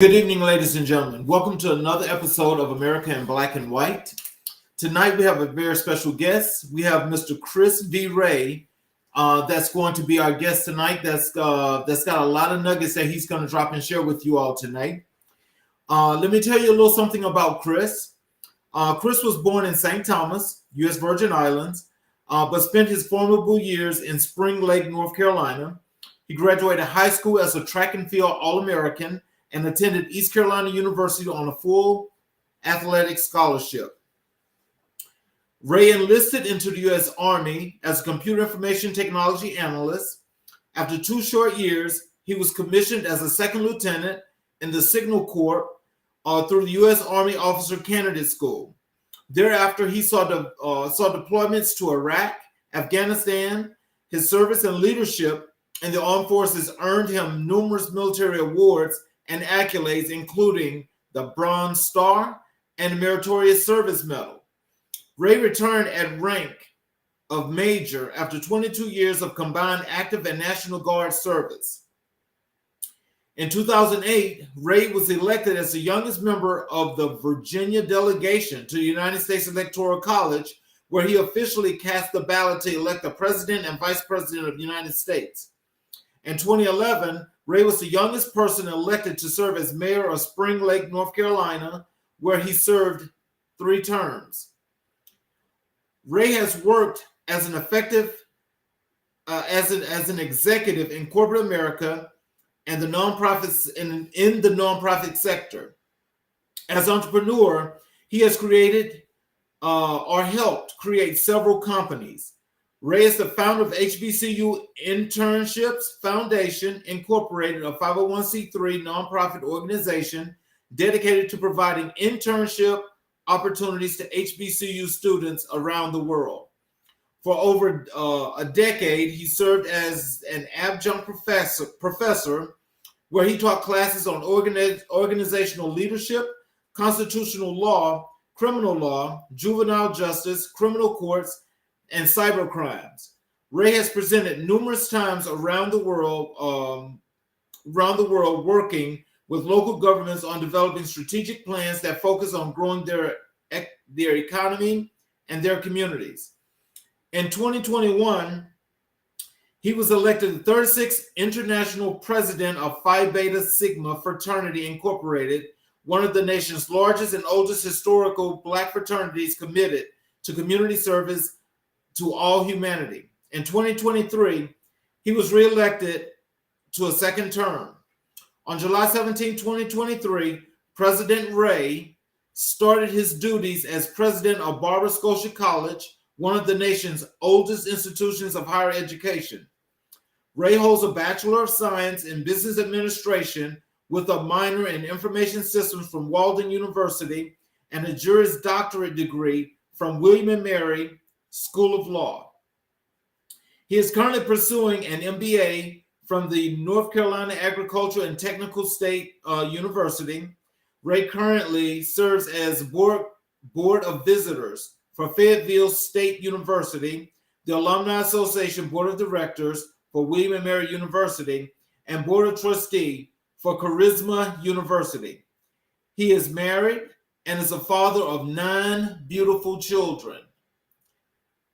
Good evening, ladies and gentlemen. Welcome to another episode of America in Black and White. Tonight we have a very special guest. We have Mr. Chris Rey. That's going to be our guest tonight. That's got a lot of nuggets that he's going to drop and share with you all tonight. Let me tell you a little something about Chris. Chris was born in St. Thomas, U.S. Virgin Islands, but spent his formidable years in Spring Lake, North Carolina. He graduated high school as a track and field All-American and attended East Carolina University on a full athletic scholarship. Rey enlisted into the U.S. Army as a computer information technology analyst. After 2 short years, he was commissioned as a second lieutenant in the Signal Corps through the U.S. Army Officer Candidate School. Thereafter, he saw deployments to Iraq, Afghanistan. His service and leadership in the armed forces earned him numerous military awards and accolades, including the Bronze Star and the Meritorious Service Medal. Rey returned at rank of Major after 22 years of combined active and National Guard service. In 2008, Rey was elected as the youngest member of the Virginia delegation to the United States Electoral College, where he officially cast the ballot to elect the President and Vice President of the United States. In 2011, Rey was the youngest person elected to serve as mayor of Spring Lake, North Carolina, where he served 3 terms. Rey has worked as an executive in corporate America and the nonprofits in the nonprofit sector. As an entrepreneur, he has created or helped create several companies. Rey is the founder of HBCU Internships Foundation, Incorporated, a 501c3 nonprofit organization dedicated to providing internship opportunities to HBCU students around the world. For over a decade, he served as an adjunct professor where he taught classes on organizational leadership, constitutional law, criminal law, juvenile justice, criminal courts, and cyber crimes. Rey has presented numerous times around the world working with local governments on developing strategic plans that focus on growing their economy and their communities. In 2021, he was elected the 36th International President of Phi Beta Sigma Fraternity Incorporated, one of the nation's largest and oldest historical Black fraternities committed to community service to all humanity. In 2023, he was reelected to a second term. On July 17, 2023, President Rey started his duties as president of Barbara Scotia College, one of the nation's oldest institutions of higher education. Rey holds a Bachelor of Science in Business Administration with a minor in Information Systems from Walden University and a Juris Doctorate degree from William & Mary School of Law. He is currently pursuing an MBA from the North Carolina Agricultural and Technical State University. Rey currently serves as board of visitors for Fayetteville State University, the Alumni Association Board of Directors for William & Mary University, and Board of Trustee for Charisma University. He is married and is a father of 9 beautiful children.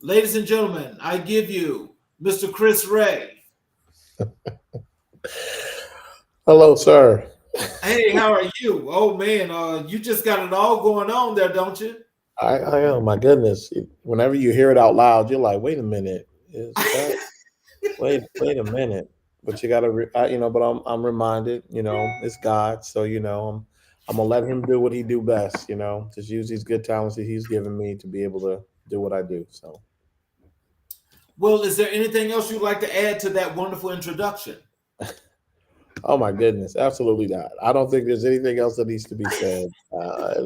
Ladies and gentlemen, I give you Mr. Chris Rey. Hello, sir. Hey, how are you? Oh man, you just got it all going on there, don't you? I am. My goodness. Whenever you hear it out loud, you're like, wait a minute. Is that wait a minute. But you gotta but I'm reminded, it's God. So, I'm gonna let him do what he do best, just use these good talents that he's given me to be able to do what I do. So Well, is there anything else you'd like to add to that wonderful introduction? oh my goodness, absolutely not. I don't think there's anything else that needs to be said. I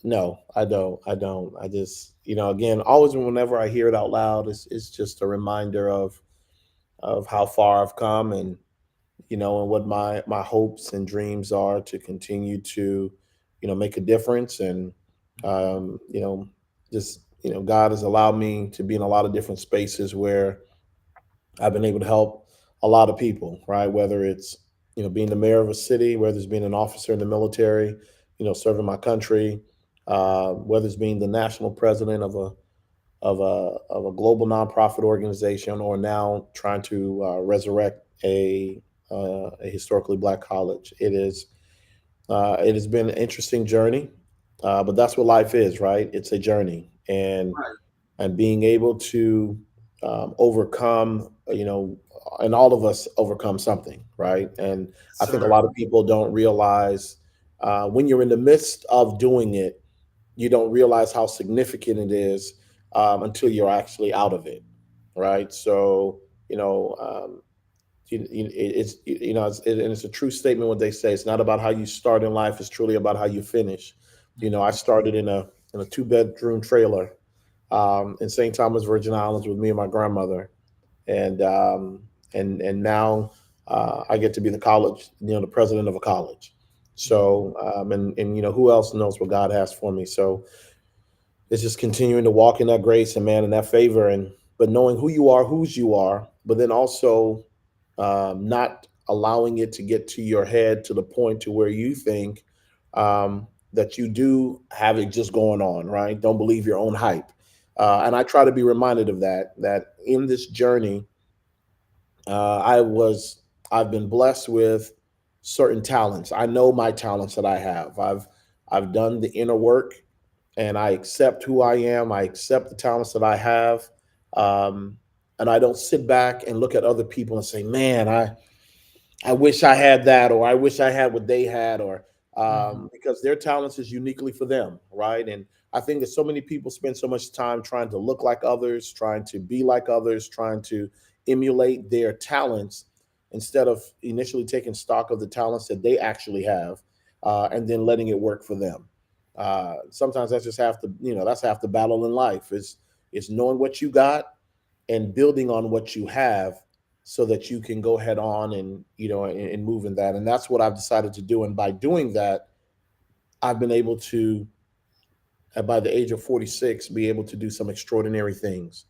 no, I don't. I don't. I just, again, always whenever I hear it out loud, it's just a reminder of how far I've come, and what my hopes and dreams are to continue to, make a difference. And just, God has allowed me to be in a lot of different spaces where I've been able to help a lot of people, right? Whether it's being the mayor of a city, whether it's being an officer in the military, serving my country, whether it's being the national president of a global nonprofit organization, or now trying to resurrect a historically black college. It has been an interesting journey, but that's what life is, right? It's a journey, Right. and being able to overcome, and all of us overcome something, right? And I think a Sir. lot of people don't realize when you're in the midst of doing it, you don't realize how significant it is until you're actually out of it, right? So, and it's a true statement what they say. It's not about how you start in life; it's truly about how you finish. I started in a two-bedroom trailer in St. Thomas, Virgin Islands, with me and my grandmother, and now I get to be the college, the president of a college. So, and who else knows what God has for me? So it's just continuing to walk in that grace and, man, in that favor, and but knowing who you are, whose you are, but then also not allowing it to get to your head to the point to where you think that you do have it just going on, right? Don't believe your own hype. And I try to be reminded of that in this journey, I've been blessed with certain talents. I know my talents that I have. I've done the inner work, and I accept who I am. I accept the talents that I have. Um, and I don't sit back and look at other people and say, man, I wish I had that, or I wish I had what they had, or Mhm. because their talents is uniquely for them, right? And I think that so many people spend so much time trying to look like others, trying to be like others, trying to emulate their talents instead of initially taking stock of the talents that they actually have, and then letting it work for them. Sometimes that's just that's half the battle in life. Is knowing what you got and building on what you have so that you can go head on and and move in that. And that's what I've decided to do, and by doing that, I've been able to, by the age of 46, be able to do some extraordinary things,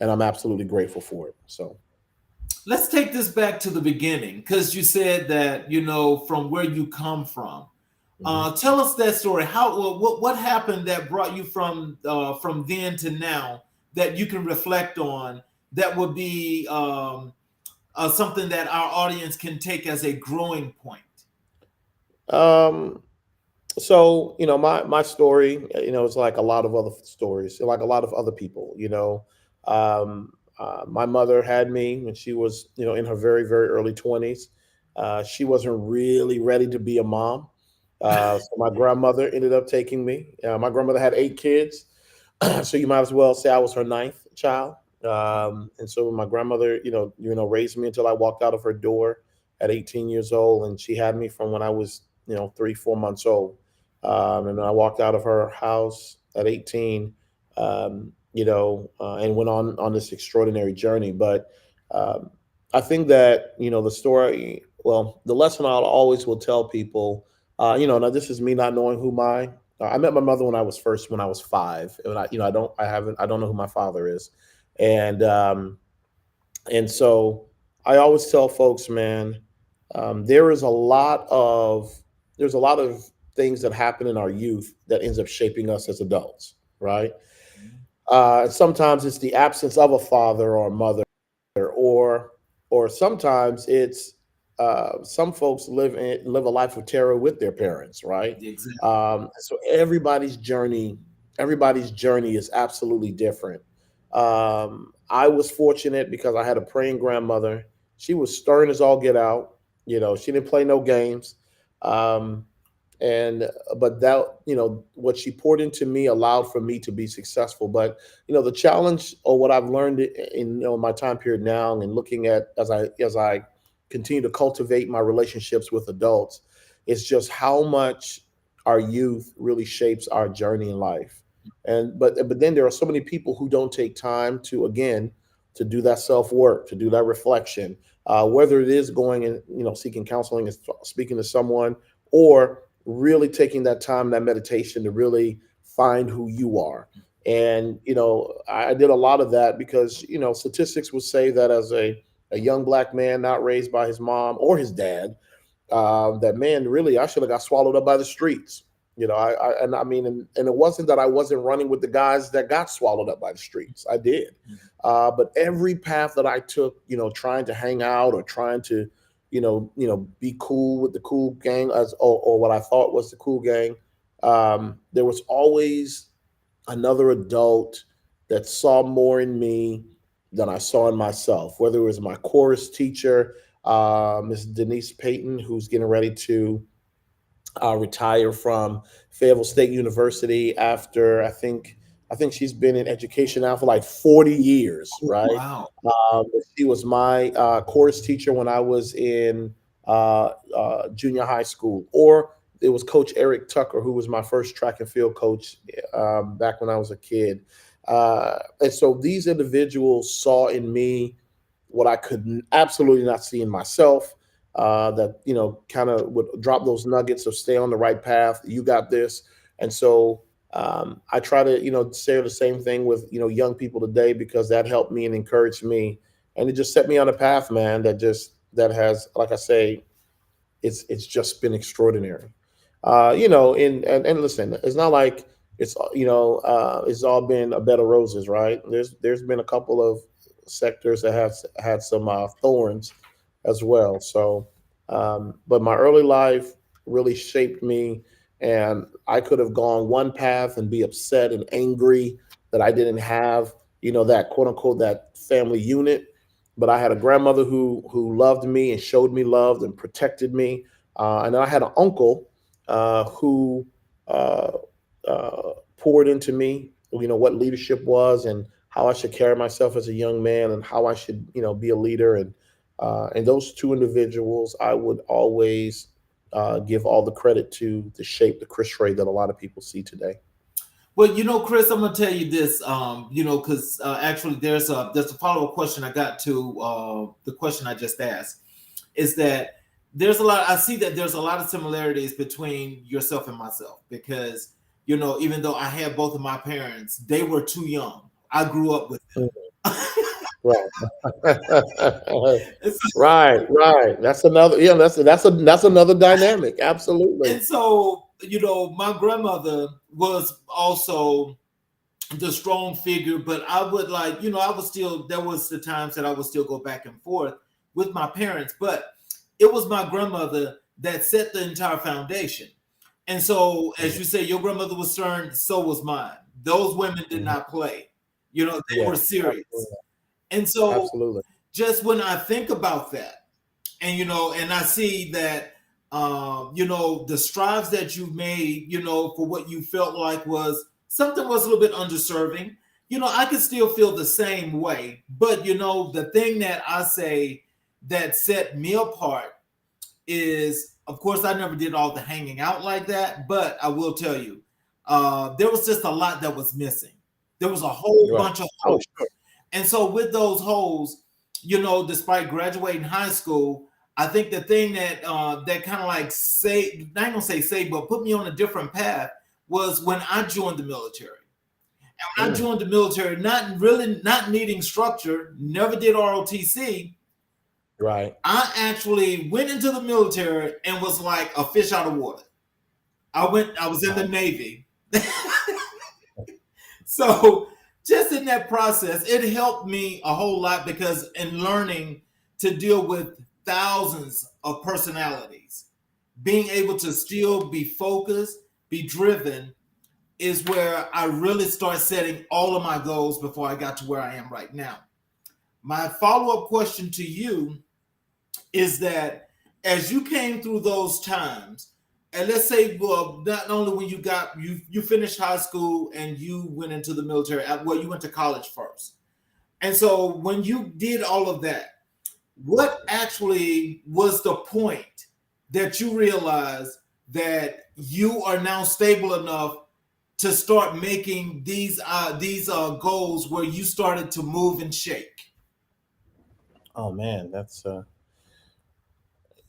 and I'm absolutely grateful for it. So Let's take this back to the beginning because you said that, from where you come from. mhm. Tell us that story. How what happened that brought you from then to now that you can reflect on that would be something that our audience can take as a growing point. um so my story, it's like a lot of other stories, like a lot of other people. My mother had me when she was in her very, very early 20s. She wasn't really ready to be a mom, so my grandmother ended up taking me. My grandmother had 8 kids, so you might as well say I was her ninth child. And so my grandmother, raised me until I walked out of her door at 18 years old, and she had me from when I was 3, 4 months old. And I walked out of her house at 18, and went on this extraordinary journey. But um, I think that the story, well, the lesson I'll always will tell people, now this is me not knowing who I met my mother when I was 5, and I don't know who my father is, and so I always tell folks, man, there is a lot of there's a lot of things that happen in our youth that ends up shaping us as adults, right? Sometimes it's the absence of a father or a mother, or sometimes it's some folks live a life of terror with their parents, right? Exactly. So everybody's journey is absolutely different. I was fortunate because I had a praying grandmother. She was stern as all get out. She didn't play no games. Um, and but that what she poured into me allowed for me to be successful. But the challenge, or what I've learned in my time period now, and looking at as I continue to cultivate my relationships with adults, is just how much our youth really shapes our journey in life. And but then there are so many people who don't take time to, again, to do that self work, to do that reflection, whether it is going and seeking counseling and speaking to someone, or really taking that time, that meditation, to really find who you are. And I did a lot of that because statistics would say that as a young black man not raised by his mom or his dad, that man, really, I should have got swallowed up by the streets. And I mean, and it wasn't that I wasn't running with the guys that got swallowed up by the streets. I did, but every path that I took, trying to hang out or trying to, be cool with the cool gang, or what I thought was the cool gang, there was always another adult that saw more in me than I saw in myself. Whether it was my chorus teacher, Miss Denise Payton, who's getting ready to retire from Fayetteville State University after I think she's been in education now for like 40 years, Oh, right? wow. She was my chorus teacher when I was in junior high school, or it was Coach Eric Tucker, who was my first track and field coach back when I was a kid. And so these individuals saw in me what I could absolutely not see in myself. That kind of would drop those nuggets of stay on the right path. You got this, and so I try to share the same thing with young people today, because that helped me and encouraged me, and it just set me on a path, man. That has, like I say, it's just been extraordinary. And listen, it's not like it's all been a bed of roses, right? There's been a couple of sectors that have had some thorns as well. So, but my early life really shaped me, and I could have gone one path and be upset and angry that I didn't have, that quote unquote that family unit. But I had a grandmother who loved me and showed me love and protected me, and then I had an uncle who uh, poured into me, what leadership was and how I should carry myself as a young man and how I should, be a leader. And those two individuals, I would always give all the credit to shape the Chris Rey that a lot of people see today. Well, Chris, I'm gonna tell you this. Because actually, there's a follow up question I got to the question I just asked. Is that there's a lot? I see that there's a lot of similarities between yourself and myself, because even though I had both of my parents, they were too young. I grew up with them. Right. And so, Right. That's another, that's another dynamic. Absolutely. and so, my grandmother was also the strong figure, but I would I was still, there was the times that I would still go back and forth with my parents, but it was my grandmother that set the entire foundation. And so, as you say, your grandmother was stern, so was mine. Those women did Mhm. not play. They Yeah, were serious. absolutely. And so, Absolutely. just when I think about that, and I see that, the strives that you've made, for what you felt like was a little bit underserving. I could still feel the same way, but the thing that I say that set me apart is, of course, I never did all the hanging out like that, but I will tell you, there was just a lot that was missing. There was a whole Right. bunch of Oh, holes. And so with those holes, despite graduating high school, I think the thing that kind of like say, I ain't gonna say say, but put me on a different path was when I joined the military. And when I sure. joined the military, not needing structure, never did ROTC. Right. I actually went into the military and was like a fish out of water. I was in the Wow. Navy. So just in that process, it helped me a whole lot, because in learning to deal with thousands of personalities, being able to still be focused, be driven, is where I really start setting all of my goals before I got to where I am right now. My follow up question to you is that, as you came through those times, and let's say, well, not only when you finished high school and you went into the military, well, you went to college first, and so when you did all of that, what actually was the point that you realized that you are now stable enough to start making these goals where you started to move and shake? Oh man, that's a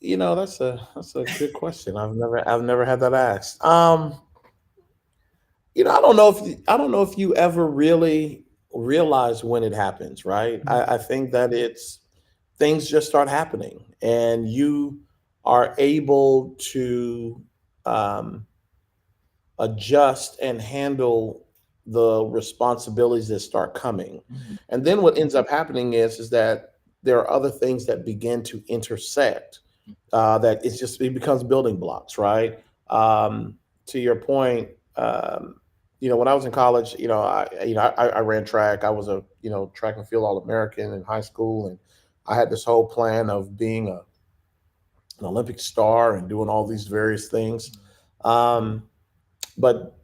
good question. I've never had that asked. I don't know if you ever really realize when it happens, right? I think that it's things just start happening, and you are able to um, adjust and handle the responsibilities that start coming. Mhm. And then what ends up happening is that there are other things that begin to intersect. That it's just it becomes building blocks, right? Um, to your point, when I was in college, I ran track. I was a track and field All American in high school, and I had this whole plan of being an Olympic star and doing all these various things. Um, but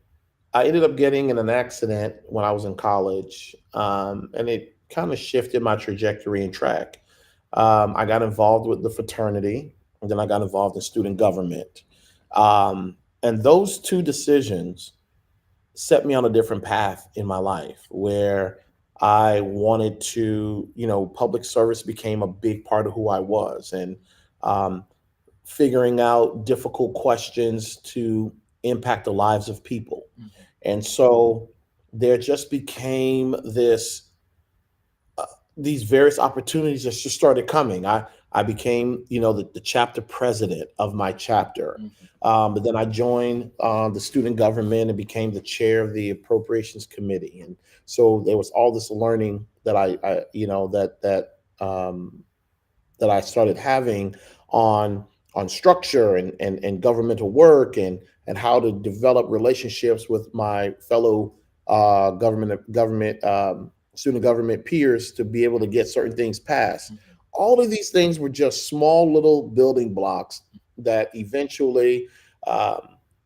I ended up getting in an accident when I was in college, and it kind of shifted my trajectory in track. I got involved with the fraternity, and then I got involved in student government. And those two decisions set me on a different path in my life where I wanted to, public service became a big part of who I was. And um, figuring out difficult questions to impact the lives of people. And so there just became uh, these various opportunities that just started coming. I became, the chapter president of my chapter. But then I joined the student government and became the chair of the appropriations committee. And so there was all this learning that I you know, that I started having on structure and governmental work and how to develop relationships with my fellow government student government peers to be able to get certain things passed. All of these things were just small little building blocks that eventually,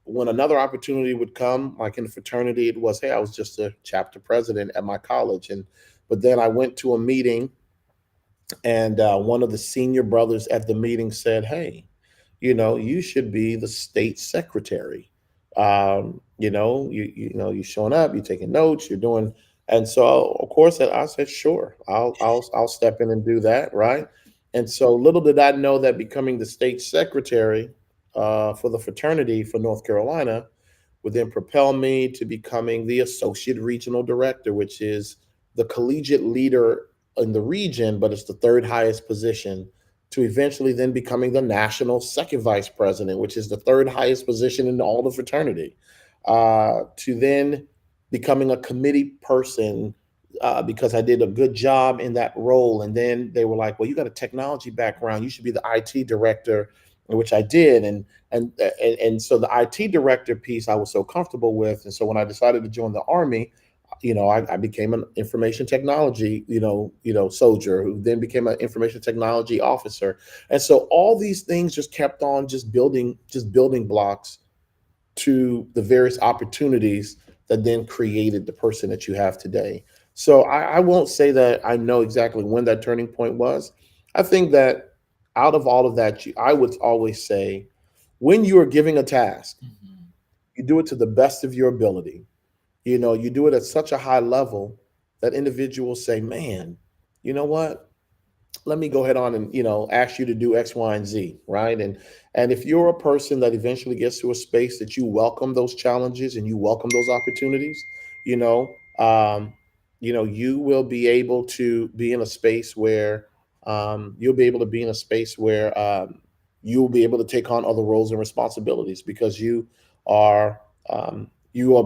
when another opportunity would come, like in the fraternity, it was, hey, I was just a chapter president at my college, and but then I went to a meeting and one of the senior brothers at the meeting said, "Hey, you should be the state secretary. You showing up, you're taking notes, you're doing." And so, of course, I said, "Sure, I'll step in and do that." Right. And so, little did I know that becoming the state secretary for the fraternity for North Carolina would then propel me to becoming the associate regional director, which is the collegiate leader in the region, but it's the third highest position, to eventually then becoming the national second vice president, which is the third highest position in all the fraternity, to then becoming a committee person because I did a good job in that role. And then they were like, "Well, you got a technology background. You should be the IT director," which I did. And so the IT director piece I was so comfortable with. And so when I decided to join the Army, I became an information technology, soldier who then became an information technology officer. And so all these things just kept on just building blocks to the various opportunities that then created the person that you have today. So I won't say that I know exactly when that turning point was. I think that out of all of that, I would always say when you are giving a task, you do it to the best of your ability. You do it at such a high level that individuals say, "Man, you know what? Let me go ahead on and ask you to do X, Y, and Z," right? And if you're a person that eventually gets to a space that you welcome those challenges and you welcome those opportunities, you know, um, you will be able to be in a space where you'll be able to be in a space where you'll be able to take on other roles and responsibilities because you are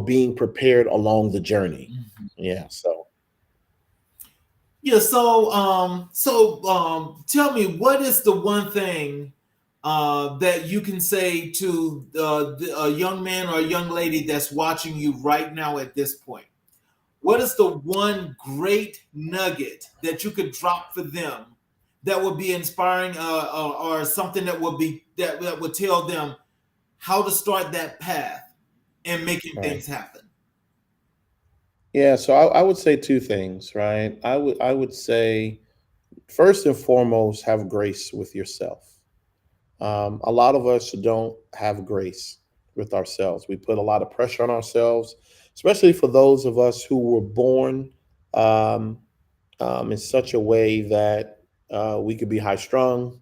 being prepared along the journey. Yeah. So Yeah, tell me, what is the one thing that you can say to a young man or a young lady that's watching you right now at this point? What is the one great nugget that you could drop for them that would be inspiring, or something that would be that would tell them how to start that path and making right. things happen? Yeah, so I would say two things, right? I would say first and foremost, have grace with yourself. A lot of us don't have grace with ourselves. We put a lot of pressure on ourselves, especially for those of us who were born um, in such a way that we could be high strung,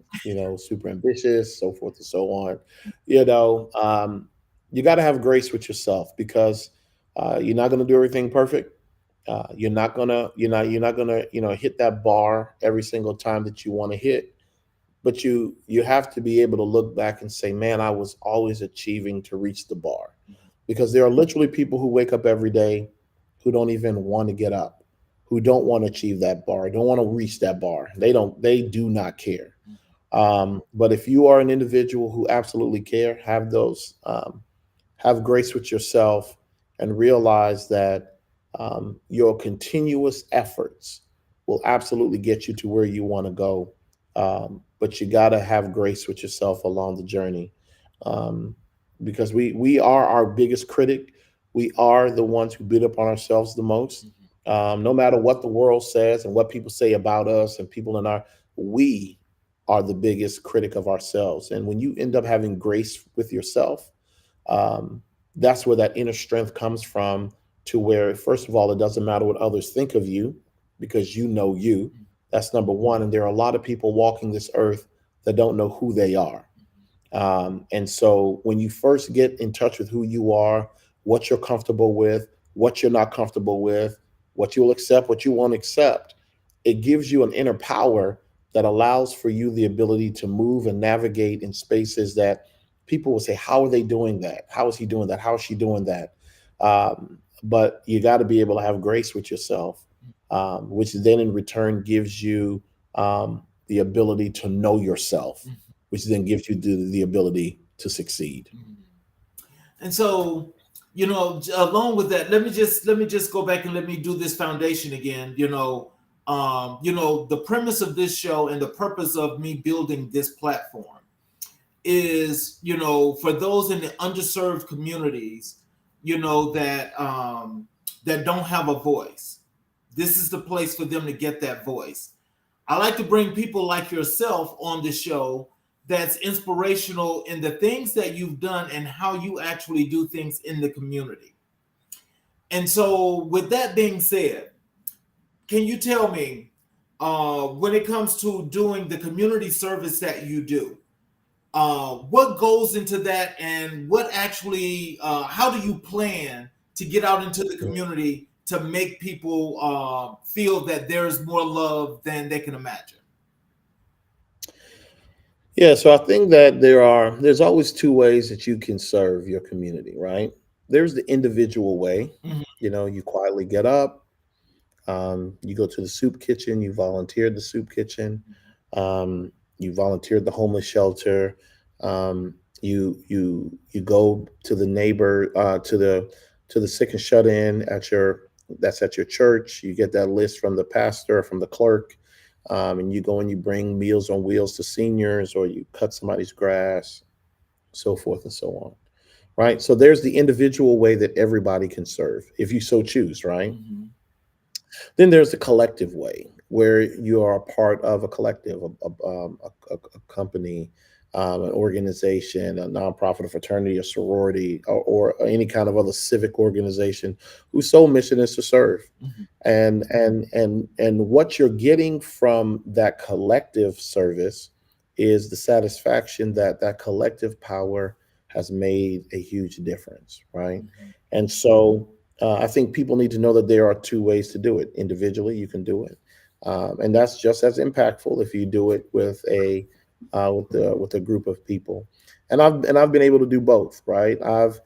super ambitious, so forth and so on. You know, um, you got to have grace with yourself because you're not going to do everything perfect. You're not gonna hit that bar every single time that you want to hit. but you have to be able to look back and say, man, I was always achieving to reach the bar. Because there are literally people who wake up every day who don't even want to get up, who don't want to achieve that bar, don't want to reach that bar. They do not care. But if you are an individual who absolutely care, have grace with yourself and realize that your continuous efforts will absolutely get you to where you want to go. But you got to have grace with yourself along the journey, um, because we are our biggest critic. We are the ones who beat up on ourselves the most. No matter what the world says and what people say about us and people in our, we are the biggest critic of ourselves. And when you end up having grace with yourself, um, that's where that inner strength comes from, to where, first of all, it doesn't matter what others think of you because you know you. That's number one. And there are a lot of people walking this earth that don't know who they are. And so when you first get in touch with who you are, what you're comfortable with, what you're not comfortable with, what you'll accept, what you won't accept, it gives you an inner power that allows for you the ability to move and navigate in spaces that people will say, how are they doing that? How is he doing that? How is she doing that? But you got to be able to have grace with yourself, which then in return gives you the ability to know yourself, which then gives you the ability to succeed. And so, along with that, let me just go back and let me do this foundation again. The premise of this show and the purpose of me building this platform is, for those in the underserved communities, that don't have a voice. This is the place for them to get that voice. I like to bring people like yourself on the show that's inspirational in the things that you've done and how you actually do things in the community. And so, with that being said, can you tell me, when it comes to doing the community service that you do, what goes into that, and what actually, how do you plan to get out into the community to make people feel that there's more love than they can imagine? Yeah, so I think that there's always two ways that you can serve your community, right? There's the individual way. Mhm. You quietly get up, you go to the soup kitchen, you volunteered the soup kitchen, you volunteered the homeless shelter, you go to the neighbor, to the sick and shut in at your that's at your church. You get that list from the pastor, from the clerk, and you go and you bring Meals on Wheels to seniors, or you cut somebody's grass, so forth and so on. Right. So there's the individual way that everybody can serve if you so choose. Right. Mhm. Then there's the collective way, where you are a part of a collective, a company, an organization, a nonprofit, a fraternity, a sorority, or any kind of other civic organization whose sole mission is to serve. Mhm. And what you're getting from that collective service is the satisfaction that that collective power has made a huge difference, right? Mhm. And so I think people need to know that there are two ways to do it. Individually, you can do it, and that's just as impactful if you do it with a group of people. And I've been able to do both. Right? I've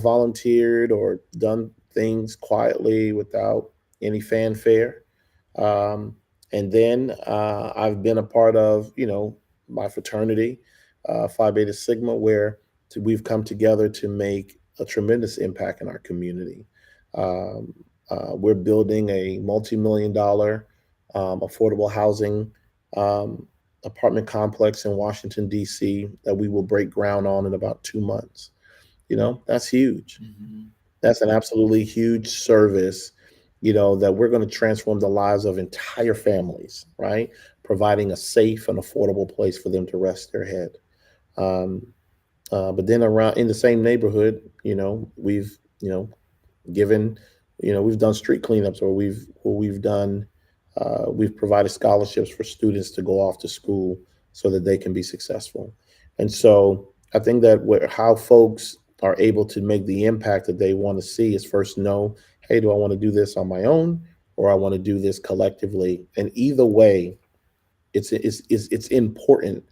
volunteered or done things quietly without any fanfare, and then I've been a part of my fraternity, Phi Beta Sigma, where we've come together to make a tremendous impact in our community. Um, we're building a multi-million dollar affordable housing um, apartment complex in Washington, D.C., that we will break ground on in about 2 months. That's huge. Mhm. That's an absolutely huge service, that we're going to transform the lives of entire families, right? Providing a safe and affordable place for them to rest their head. Um, but then around in the same neighborhood, we've given, we've done street cleanups, or we've provided scholarships for students to go off to school so that they can be successful. And so I think that how folks are able to make the impact that they want to see is first know, hey, do I want to do this on my own, or I want to do this collectively? And either way, it's important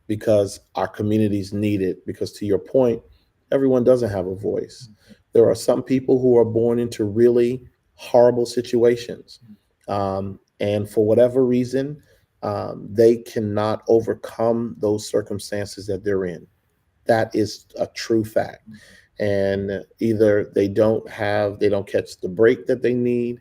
because our communities need it. Because to your point, everyone doesn't have a voice. There are some people who are born into really horrible situations. And for whatever reason, they cannot overcome those circumstances that they're in. That is a true fact. And either they don't catch the break that they need,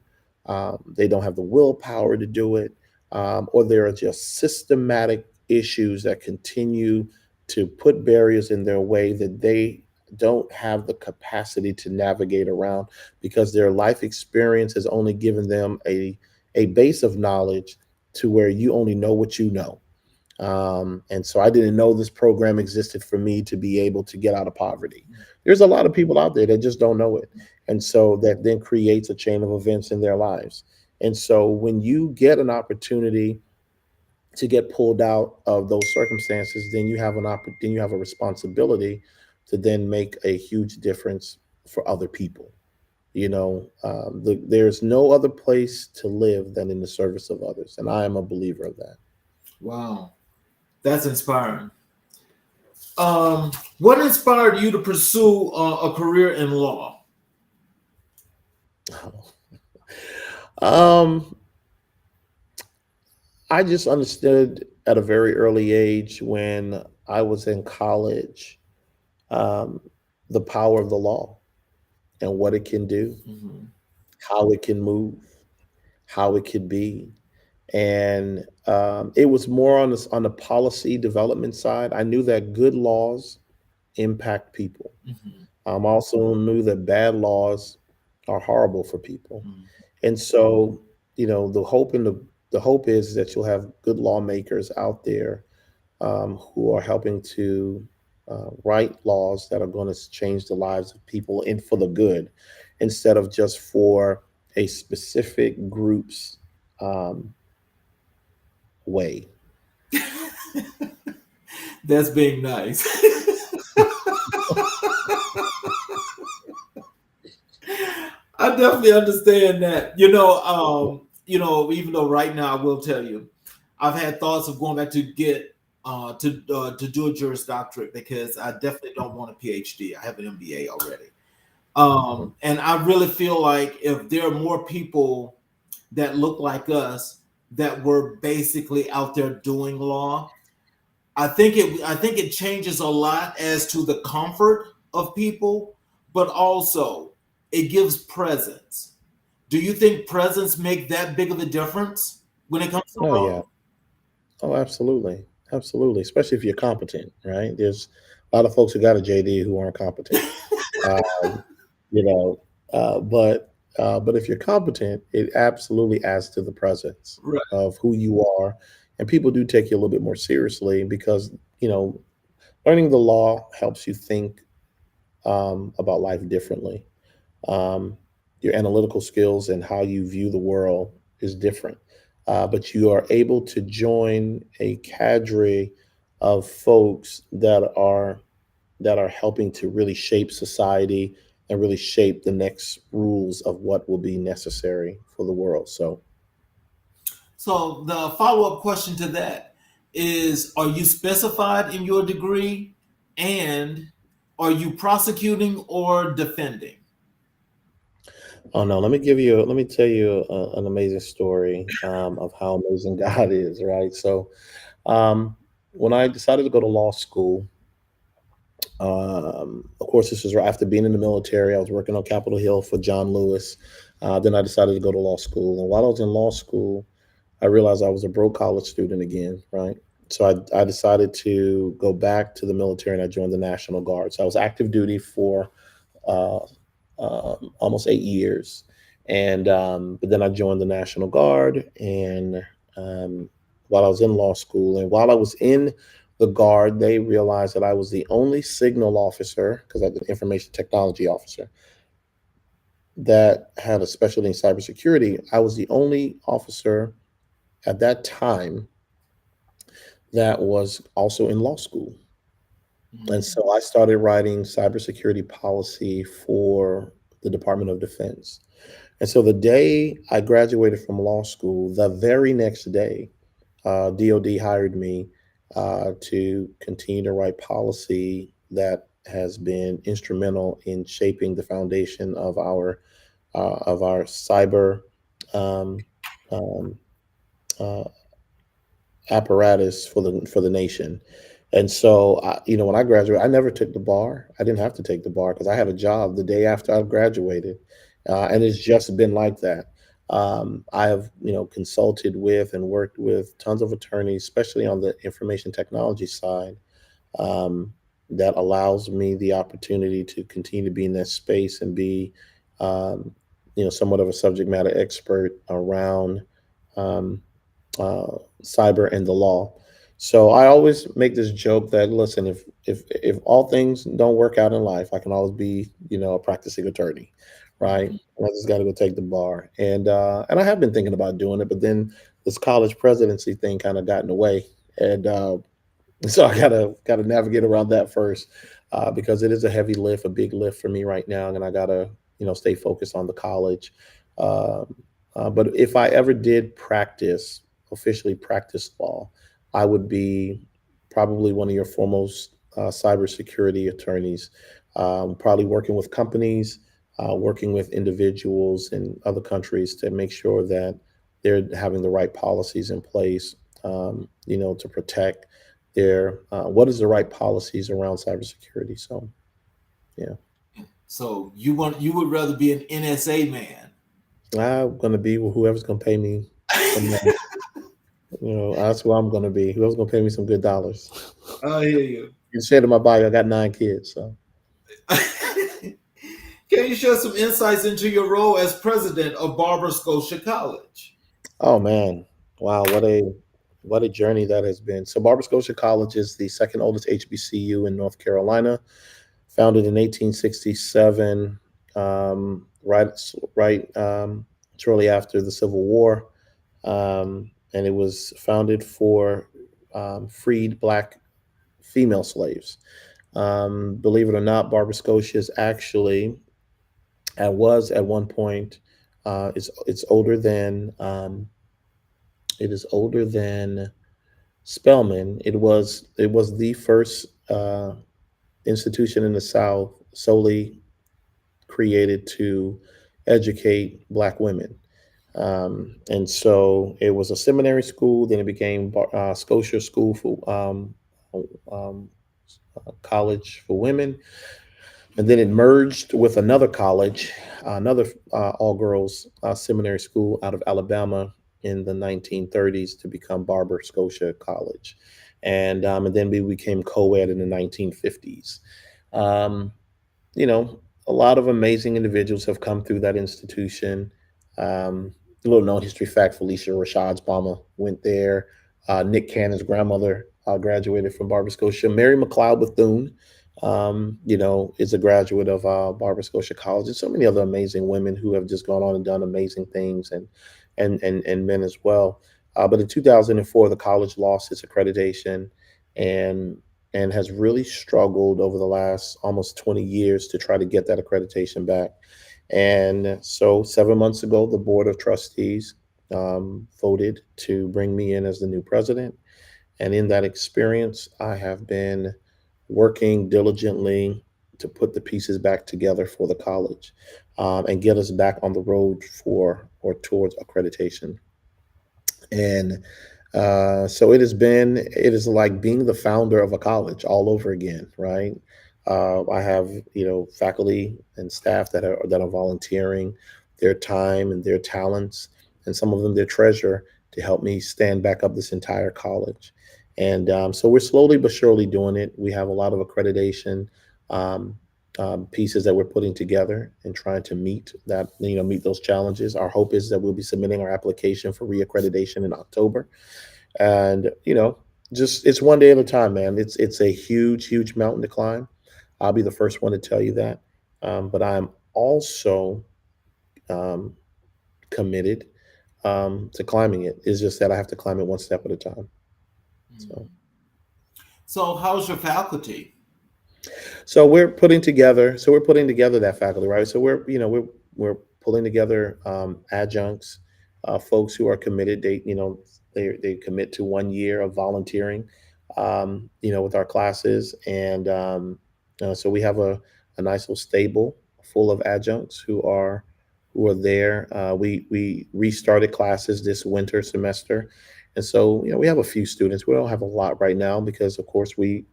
they don't have the willpower to do it, or there are just systematic issues that continue to put barriers in their way that they don't have the capacity to navigate around, because their life experience has only given them a base of knowledge to where you only know what you know. And so I didn't know this program existed for me to be able to get out of poverty. There's a lot of people out there that just don't know it. And so that then creates a chain of events in their lives. And so when you get an opportunity to get pulled out of those circumstances, then then you have a responsibility to then make a huge difference for other people. There's no other place to live than in the service of others, and I am a believer of that. Wow, that's inspiring. What inspired you to pursue a career in law? Um, I just understood at a very early age when I was in college, um, the power of the law and what it can do, Mhm. how it can move, how it could be. And it was more on the policy development side. I knew that good laws impact people. Mhm. I also knew that bad laws are horrible for people. Mhm. And so, the hope is that you'll have good lawmakers out there, who are helping to write laws that are going to change the lives of people and for the good, instead of just for a specific group's um, way. That's being nice. I definitely understand that. Even though right now I will tell you, I've had thoughts of going back to get to do a Juris Doctorate because I definitely don't want a PhD. I have an MBA already. Mhm. And I really feel like if there are more people that look like us that were basically out there doing law, I think it changes a lot as to the comfort of people, but also it gives presence. Do you think presence make that big of a difference when it comes to Oh yeah. law? Oh, absolutely. Absolutely. Especially if you're competent, right? There's a lot of folks who got a JD who aren't competent. Um, you know, but if you're competent, it absolutely adds to the presence Right. of who you are, and people do take you a little bit more seriously because learning the law helps you think about life differently. Um, your analytical skills and how you view the world is different, but you are able to join a cadre of folks that are helping to really shape society and really shape the next rules of what will be necessary for the world. So, So the follow-up question to that is, are you specified in your degree, and are you prosecuting or defending? oh no, let me tell you an amazing story of how amazing God is, right? So, um, when I decided to go to law school, of course, this was right after being in the military. I was working on Capitol Hill for John Lewis. Then I decided to go to law school. And while I was in law school, I realized I was a broke college student again, right? So I decided to go back to the military and I joined the National Guard. So I was active duty for uh, almost 8 years. And but then I joined the National Guard, and um, while I was in law school, and while I was in the Guard, they realized that I was the only signal officer, because I'm an information technology officer, that had a specialty in cybersecurity. I was the only officer at that time that was also in law school. And Mhm. so I started writing cybersecurity policy for the Department of Defense. And so the day I graduated from law school, the very next day, DOD hired me to continue to write policy that has been instrumental in shaping the foundation of our cyber um, um, uh, apparatus for the nation. And so, when I graduated, I never took the bar. I didn't have to take the bar because I had a job the day after I graduated, and it's just been like that. I have, consulted with and worked with tons of attorneys, especially on the information technology side, um, that allows me the opportunity to continue to be in that space and be, um, somewhat of a subject matter expert around. Um, Cyber and the law. So I always make this joke that listen, if all things don't work out in life, I can always be a practicing attorney, right? Mhm. I just got to go take the bar, and I have been thinking about doing it, but then this college presidency thing kind of got in the way, and so I gotta navigate around that first, because it is a heavy lift, a big lift for me right now, and I gotta stay focused on the college. Um, but if I ever did officially practice law, I would be probably one of your foremost cybersecurity attorneys, probably working with companies, working with individuals in other countries to make sure that they're having the right policies in place, to protect what is the right policies around cybersecurity. So yeah, So you would rather be an NSA man? I'm gonna be whoever's gonna pay me some money. That's who I'm gonna be. Whoever's gonna pay me some good dollars. I hear you. You said in my bio, I got 9 kids. So Can you share some insights into your role as president of Barber Scotia College? oh man, wow, what a journey that has been. So Barber Scotia College is the second oldest HBCU in North Carolina, founded in 1867, right, shortly after the Civil War, and it was founded for freed Black female slaves. Believe it or not, Barber Scotia is actually, was at one point, it's older than it is older than Spelman. It was the first institution in the South solely created to educate Black women. And so it was a seminary school. Then it became Scotia School for um, College for Women, and then it merged with another college, another all girls seminary school out of Alabama in the 1930s to become Barber Scotia College, and then we became co-ed in the 1950s. Um, you know, a lot of amazing individuals have come through that institution. A little known history fact: Felicia Rashad's mama went there. Nick Cannon's grandmother graduated from Barber Scotia. Mary McLeod Bethune, is a graduate of Barber Scotia College, and so many other amazing women who have just gone on and done amazing things, and men as well. But in 2004, the college lost its accreditation, and and has really struggled over the last almost 20 years to try to get that accreditation back. And so 7 months ago, the board of trustees voted to bring me in as the new president. And in that experience, I have been working diligently to put the pieces back together for the college, and get us back on the road for or towards accreditation. And so it is like being the founder of a college all over again, right? I have, faculty and staff that are volunteering their time and their talents, and some of them their treasure to help me stand back up this entire college. And so we're slowly but surely doing it. We have a lot of accreditation um, pieces that we're putting together and trying to meet those challenges. Our hope is that we'll be submitting our application for reaccreditation in October, and just it's one day at a time, man. It's a huge mountain to climb. I'll be the first one to tell you that, but I'm also um, committed to climbing it. It's just that I have to climb it one step at a time. So. Mhm. So how's your faculty? So we're putting together that faculty, right? So we're pulling together adjuncts, folks who are committed. They commit to 1 year of volunteering, with our classes. And so we have a nice little stable full of adjuncts who are there. We restarted classes this winter semester, and so we have a few students. We don't have a lot right now because, of course, we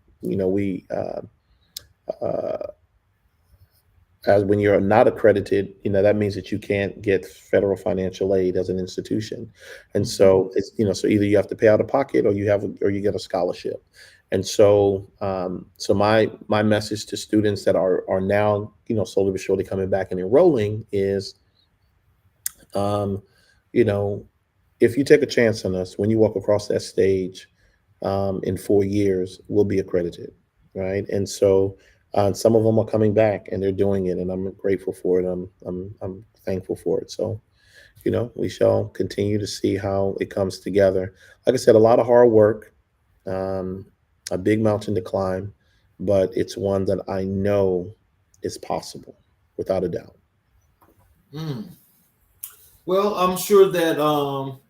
uh, as when you're not accredited, that means that you can't get federal financial aid as an institution. And Mhm. so so either you have to pay out of pocket or or you get a scholarship. And so so my message to students that are now, slowly but surely coming back and enrolling is, um, you know, if you take a chance on us, when you walk across that stage, in 4 years, we'll be accredited, right? And so some of them are coming back and they're doing it, and I'm grateful for it. I'm thankful for it. So we shall continue to see how it comes together. Like I said, a lot of hard work, um, a big mountain to climb, but it's one that I know is possible without a doubt. Mm. Well, I'm sure that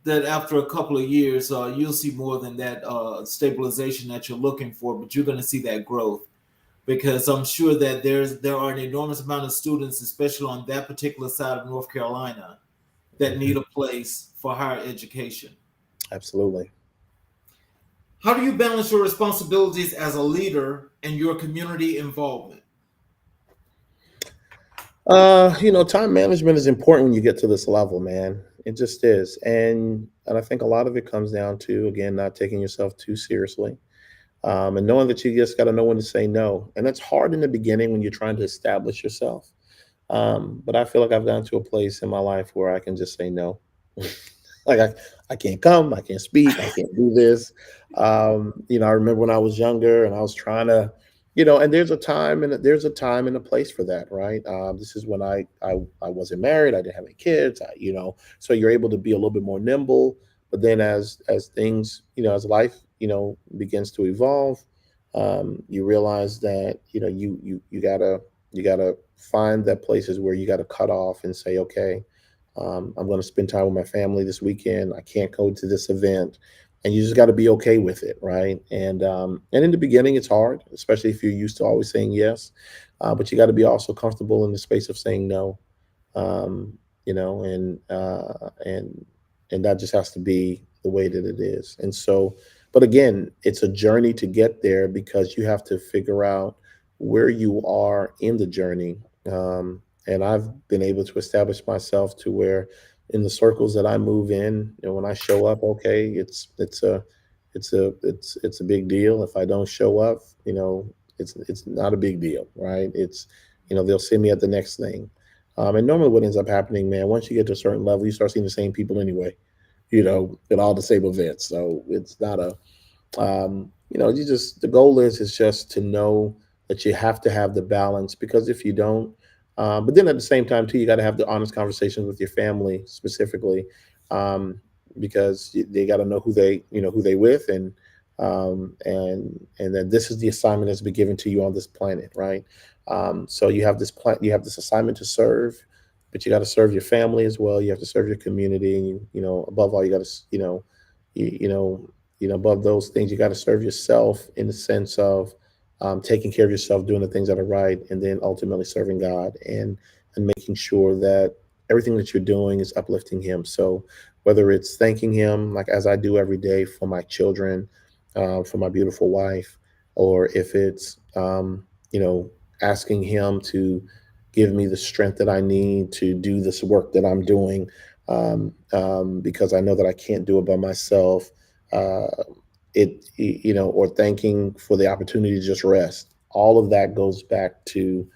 that after a couple of years, you'll see more than that stabilization that you're looking for, but you're going to see that growth because I'm sure that there are an enormous amount of students, especially on that particular side of North Carolina, that need Mhm. a place for higher education. Absolutely. How do you balance your responsibilities as a leader and your community involvement? Time management is important when you get to this level, man. It just is. And I think a lot of it comes down to, again, not taking yourself too seriously. And knowing that you just got to know when to say no. And that's hard in the beginning when you're trying to establish yourself. But I feel like I've gotten to a place in my life where I can just say no. Like I can't come, I can't speak, I can't do this. I remember when I was younger and I was trying to, and there's a time and a place for that, right? This is when I wasn't married, I didn't have any kids, so you're able to be a little bit more nimble. But then as things, as life, begins to evolve, you realize that you gotta find that places where you gotta cut off and say, okay, I'm going to spend time with my family this weekend. I can't go to this event, and you just got to be okay with it, right? And in the beginning, it's hard, especially if you're used to always saying yes. But you got to be also comfortable in the space of saying no, um, you know, and uh, and and that just has to be the way that it is. And so, but again, it's a journey to get there because you have to figure out where you are in the journey. And I've been able to establish myself to where, in the circles that I move in, when I show up, okay, it's a big deal. If I don't show up, it's not a big deal, right? They'll see me at the next thing. And normally what ends up happening, man, once you get to a certain level, you start seeing the same people anyway, at all the same events. So it's not the goal is just to know that you have to have the balance, because if you don't, but then at the same time too, you got to have the honest conversations with your family specifically, um, because they got to know who they with, and that this is the assignment that's been given to you on this planet, right? So you have this assignment to serve, but you got to serve your family as well. You have to serve your community, and above all, you got to you, you know above those things, you got to serve yourself in the sense of taking care of yourself, doing the things that are right, and then ultimately serving God, and making sure that everything that you're doing is uplifting Him. So whether it's thanking Him, like as I do every day, for my children, for my beautiful wife, or if it's asking Him to give me the strength that I need to do this work that I'm doing, because I know that I can't do it by myself. Uh, or thanking for the opportunity to just rest. All of that goes back to,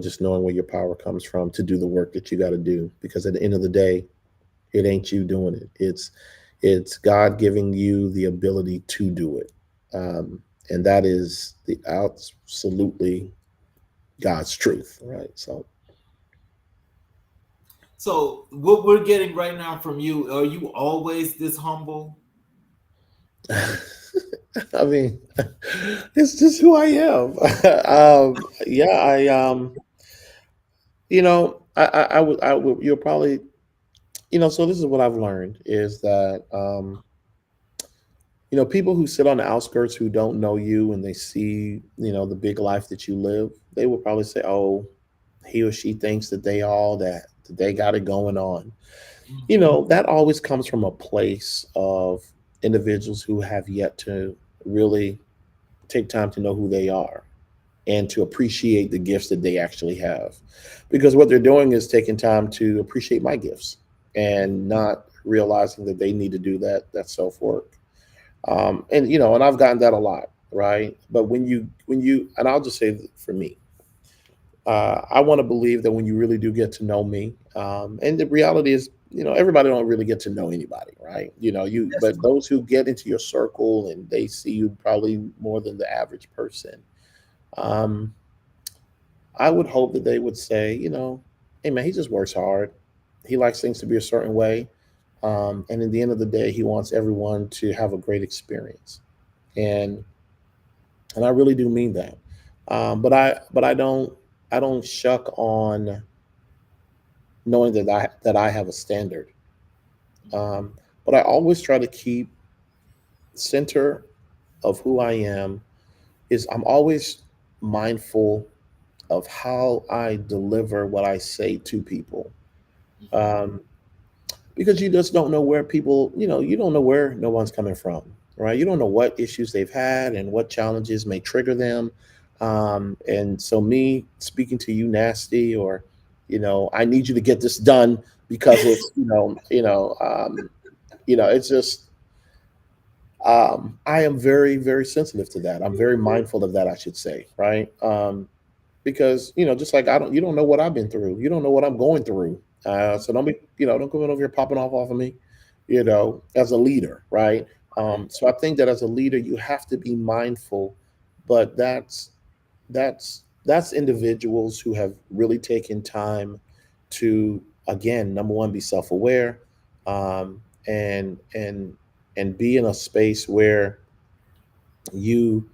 just knowing where your power comes from to do the work that you got to do. Because at the end of the day, it ain't you doing it. It's God giving you the ability to do it, and that is the absolutely God's truth, right? So, So, what we're getting right now from you, are you always this humble? I mean, it's just who I am. Yeah, I would, you'll probably, so this is what I've learned is that, People who sit on the outskirts who don't know you and they see, the big life that you live, they will probably say, "Oh, he or she thinks that they all that they got it going on." Mhm. That always comes from a place of individuals who have yet to really take time to know who they are and to appreciate the gifts that they actually have. Because what they're doing is taking time to appreciate my gifts and not realizing that they need to do that self work. And I've gotten that a lot, right? But and I'll just say for me, I want to believe that when you really do get to know me, and the reality is, everybody don't really get to know anybody, right? That's But those who get into your circle and they see you probably more than the average person, um, I would hope that they would say, "Hey man, he just works hard. He likes things to be a certain way, and in the end of the day, he wants everyone to have a great experience." And and I really do mean that. But I don't shuck on knowing that I have a standard. Um, but I always try to keep center of who I am is I'm always mindful of how I deliver what I say to people. Um, because you just don't know where people, you don't know where no one's coming from, right? You don't know what issues they've had and what challenges may trigger them. And so, me speaking to you nasty, or, I need you to get this done because it's, it's just, I am very, very sensitive to that. I'm very mindful of that, I should say, right? Because just like you don't know what I've been through, you don't know what I'm going through. So don't be, don't come in over here popping off of me, as a leader, right? So I think that as a leader, you have to be mindful, but that's individuals who have really taken time to, again, number one, be self-aware, um, and be in a space where you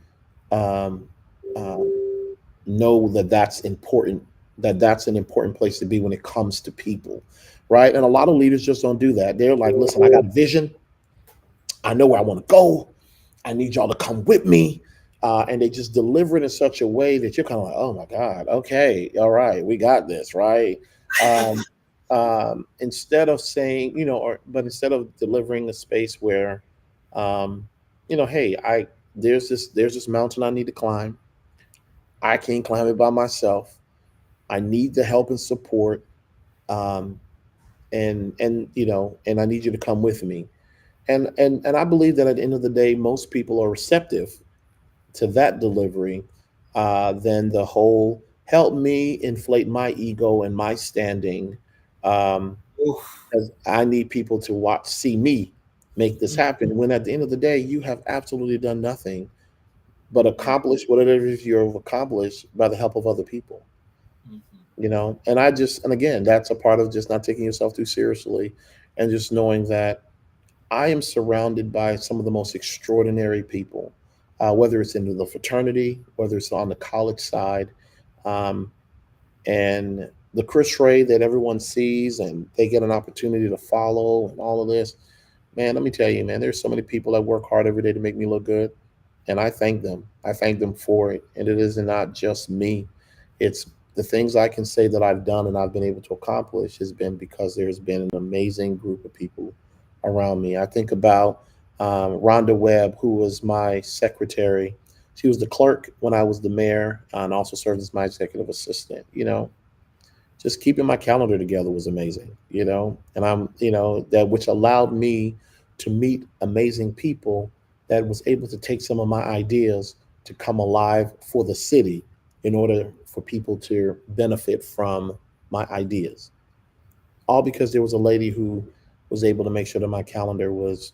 um, um, know that that's important, that that's an important place to be when it comes to people, right? And a lot of leaders just don't do that. They're like, "Listen, I got a vision, I know where I want to go, I need y'all to come with me." And they just deliver it in such a way that you're kind of like, "Oh my God, okay, all right, we got this," right? um, Instead of saying, but instead of delivering a space where, um, "Hey, I there's this mountain I need to climb, I can't climb it by myself, I need the help and support, um, and I need you to come with me." And I believe that at the end of the day, most people are receptive to that delivery, than the whole "help me inflate my ego and my standing." Um, Oof. because I need people to see me make this happen. When at the end of the day, you have absolutely done nothing but accomplish whatever it is you've accomplished by the help of other people. And again, that's a part of just not taking yourself too seriously, and just knowing that I am surrounded by some of the most extraordinary people, whether it's into the fraternity, whether it's on the college side, um, and the Chris Rey that everyone sees and they get an opportunity to follow and all of this. Man, let me tell you, man, there's so many people that work hard every day to make me look good, and I thank them. I thank them for it. And it is not just me. It's the things I can say that I've done and I've been able to accomplish has been because there's been an amazing group of people around me. I think about Rhonda Webb, who was my secretary. She was the clerk when I was the mayor, and also served as my executive assistant. Just keeping my calendar together was amazing. And that which allowed me to meet amazing people that was able to take some of my ideas to come alive for the city in order for people to benefit from my ideas. All because there was a lady who was able to make sure that my calendar was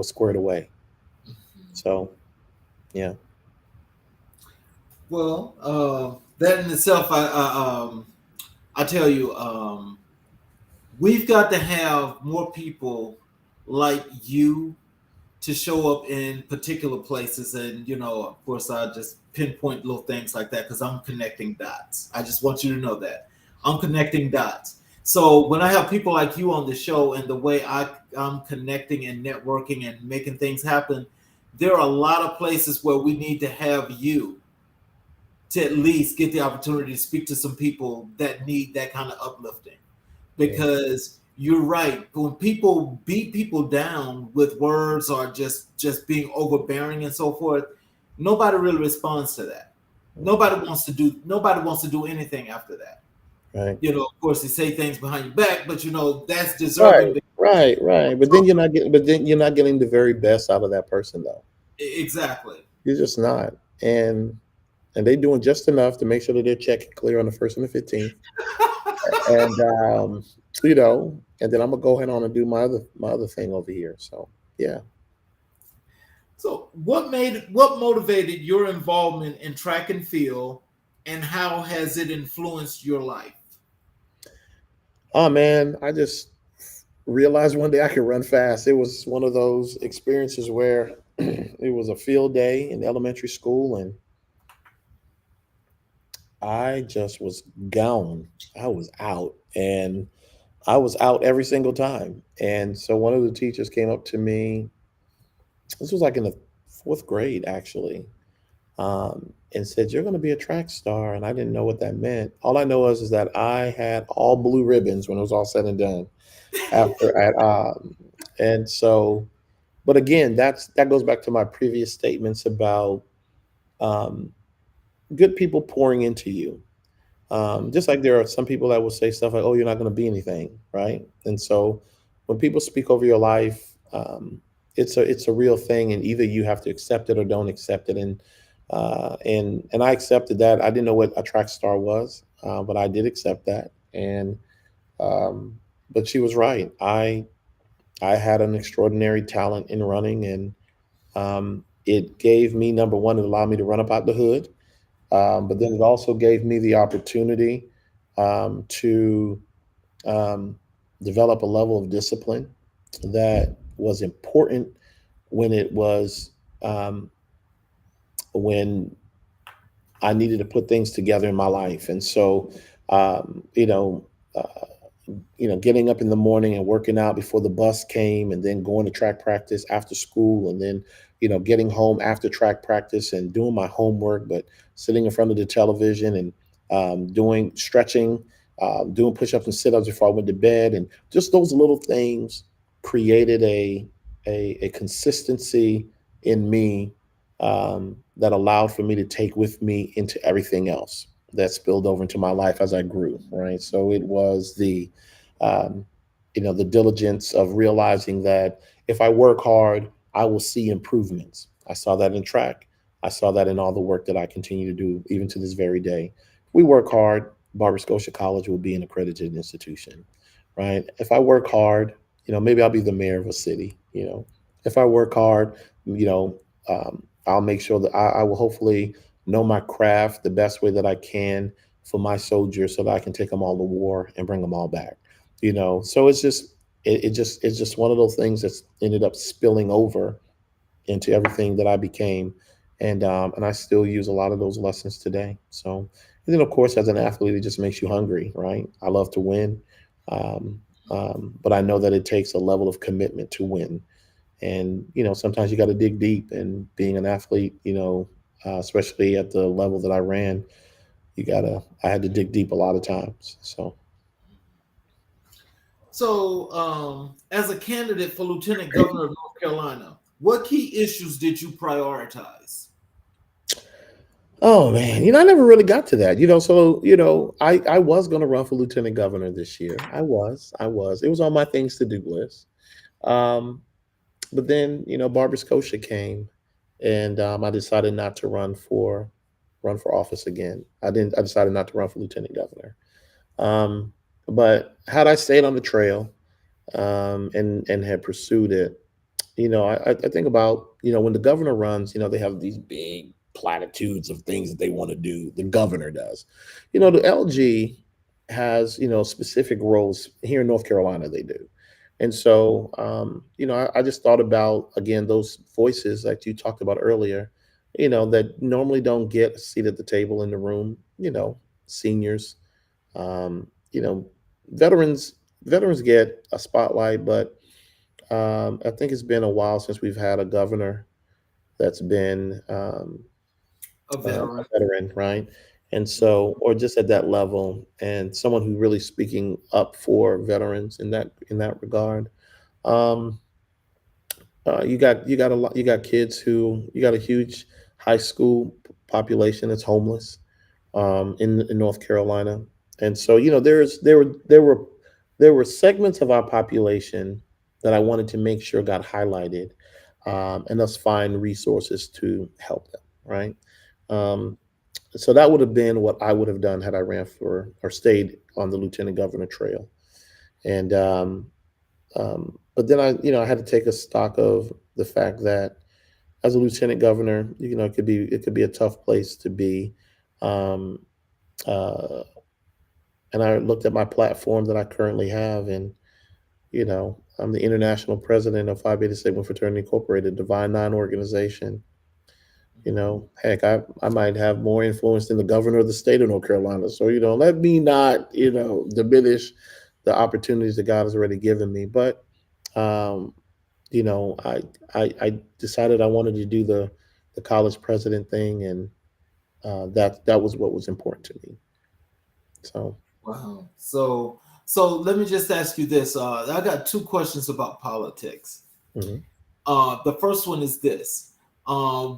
squared away. So yeah. Well, that in itself, I tell you, we've got to have more people like you to show up in particular places, and of course, I just pinpoint little things like that because I'm connecting dots. I just want you to know that I'm connecting dots. So when I have people like you on the show and the way I'm connecting and networking and making things happen, there are a lot of places where we need to have you to at least get the opportunity to speak to some people that need that kind of uplifting. Yeah, Because you're right, when people beat people down with words or just being overbearing and so forth, nobody really responds to that. Nobody wants to do anything after that. right. Of course, they say things behind your back, but that's Right, deserving. right, right. But then you're not getting the very best out of that person though. Exactly. You're just not. And they doing just enough to make sure that they're checking clear on the first and the 15th. And and then I'm gonna go ahead on and do my other thing over here. So yeah. So, what motivated your involvement in track and field, and how has it influenced your life? Oh man, I just realized one day I could run fast. It was one of those experiences where it was a field day in elementary school, and I just was gone. I was out, and I was out every single time. And so one of the teachers came up to me. This was like in the fourth grade, actually, and said, "You're going to be a track star." And I didn't know what that meant. All I know is that I had all blue ribbons when it was all said and done. After at and so, but again, that goes back to my previous statements about um, good people pouring into you. Just like there are some people that will say stuff like, "Oh, you're not going to be anything," right? And so, when people speak over your life, it's a real thing, and either you have to accept it or don't accept it. And I accepted that. I didn't know what a track star was, but I did accept that. And um, but she was right. I had an extraordinary talent in running, and it gave me, number one, it allowed me to run up out the hood, but then it also gave me the opportunity to um, develop a level of discipline that was important when it was um, when I needed to put things together in my life. And so, um, you know, uh, getting up in the morning and working out before the bus came, and then going to track practice after school, and then, getting home after track practice and doing my homework, but sitting in front of the television and doing stretching, doing push-ups and sit-ups before I went to bed, and just those little things created a consistency in me that allowed for me to take with me into everything else that spilled over into my life as I grew. Right, so it was um, the diligence of realizing that if I work hard, I will see improvements. I saw that in track. I saw that in all the work that I continue to do, even to this very day. If we work hard, Barber Scotia College will be an accredited institution, right? If I work hard, maybe I'll be the mayor of a city. If I work hard, I'll make sure that I will hopefully know my craft the best way that I can for my soldiers, so that I can take them all to war and bring them all back. So it's just one of those things that's ended up spilling over into everything that I became, and I still use a lot of those lessons today. So, and then of course, as an athlete, it just makes you hungry, right? I love to win, um, but I know that it takes a level of commitment to win, and sometimes you got to dig deep. And being an athlete, especially at the level that I ran, I had to dig deep a lot of times. So. So, as a candidate for Lieutenant Governor of North Carolina, what key issues did you prioritize? Oh man, I never really got to that. So I was going to run for lieutenant governor this year. I was. It was on my things to do list. Um, but then Barbara Scotia came, and I decided not to run for office again. I decided not to run for lieutenant governor. Um, but had I stayed on the trail, and had pursued it, I think about, when the governor runs, they have these big platitudes of things that they want to do. The governor does. The LG has, specific roles here in North Carolina, they do. And so, I just thought about, again, those voices that you talked about earlier, that normally don't get a seat at the table in the room, seniors, um, you know, veterans get a spotlight, but I think it's been a while since we've had a governor that's been A a veteran. veteran, right? And so, or just at that level, and someone who really speaking up for veterans in that regard. Um, you got a lot. You got kids who you got a huge high school population that's homeless in North Carolina, and so there were segments of our population that I wanted to make sure got highlighted, and us find resources to help them. Right. Um, so that would have been what I would have done had I ran for or stayed on the lieutenant governor trail. And but then I had to take a stock of the fact that as a lieutenant governor, it could be a tough place to be. Um, uh, and I looked at my platform that I currently have, and I'm the international president of Phi Beta Sigma Fraternity Incorporated, Divine Nine organization. Heck, I might have more influence than the governor of the state of North Carolina. So, let me not, diminish the opportunities that God has already given me. But, um, I decided I wanted to do the college president thing, and that was what was important to me. So, Wow. So let me just ask you this. I got two questions about politics. mhm, The first one is this.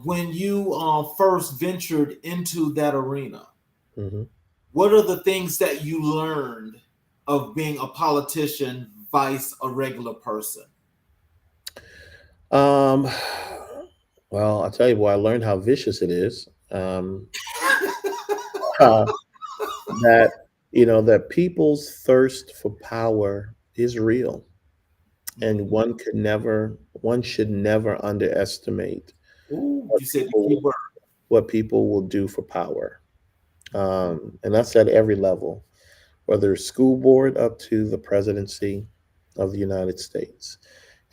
When you first ventured into that arena, mhm. what are the things that you learned of being a politician vice a regular person? Um, well, I'll tell you, boy, I learned how vicious it is. Uh, that that people's thirst for power is real, and Mhm. one should never underestimate Ooh, what you said the key people word. what people will do for power. And that's at every level, whether it's school board up to the presidency of the United States.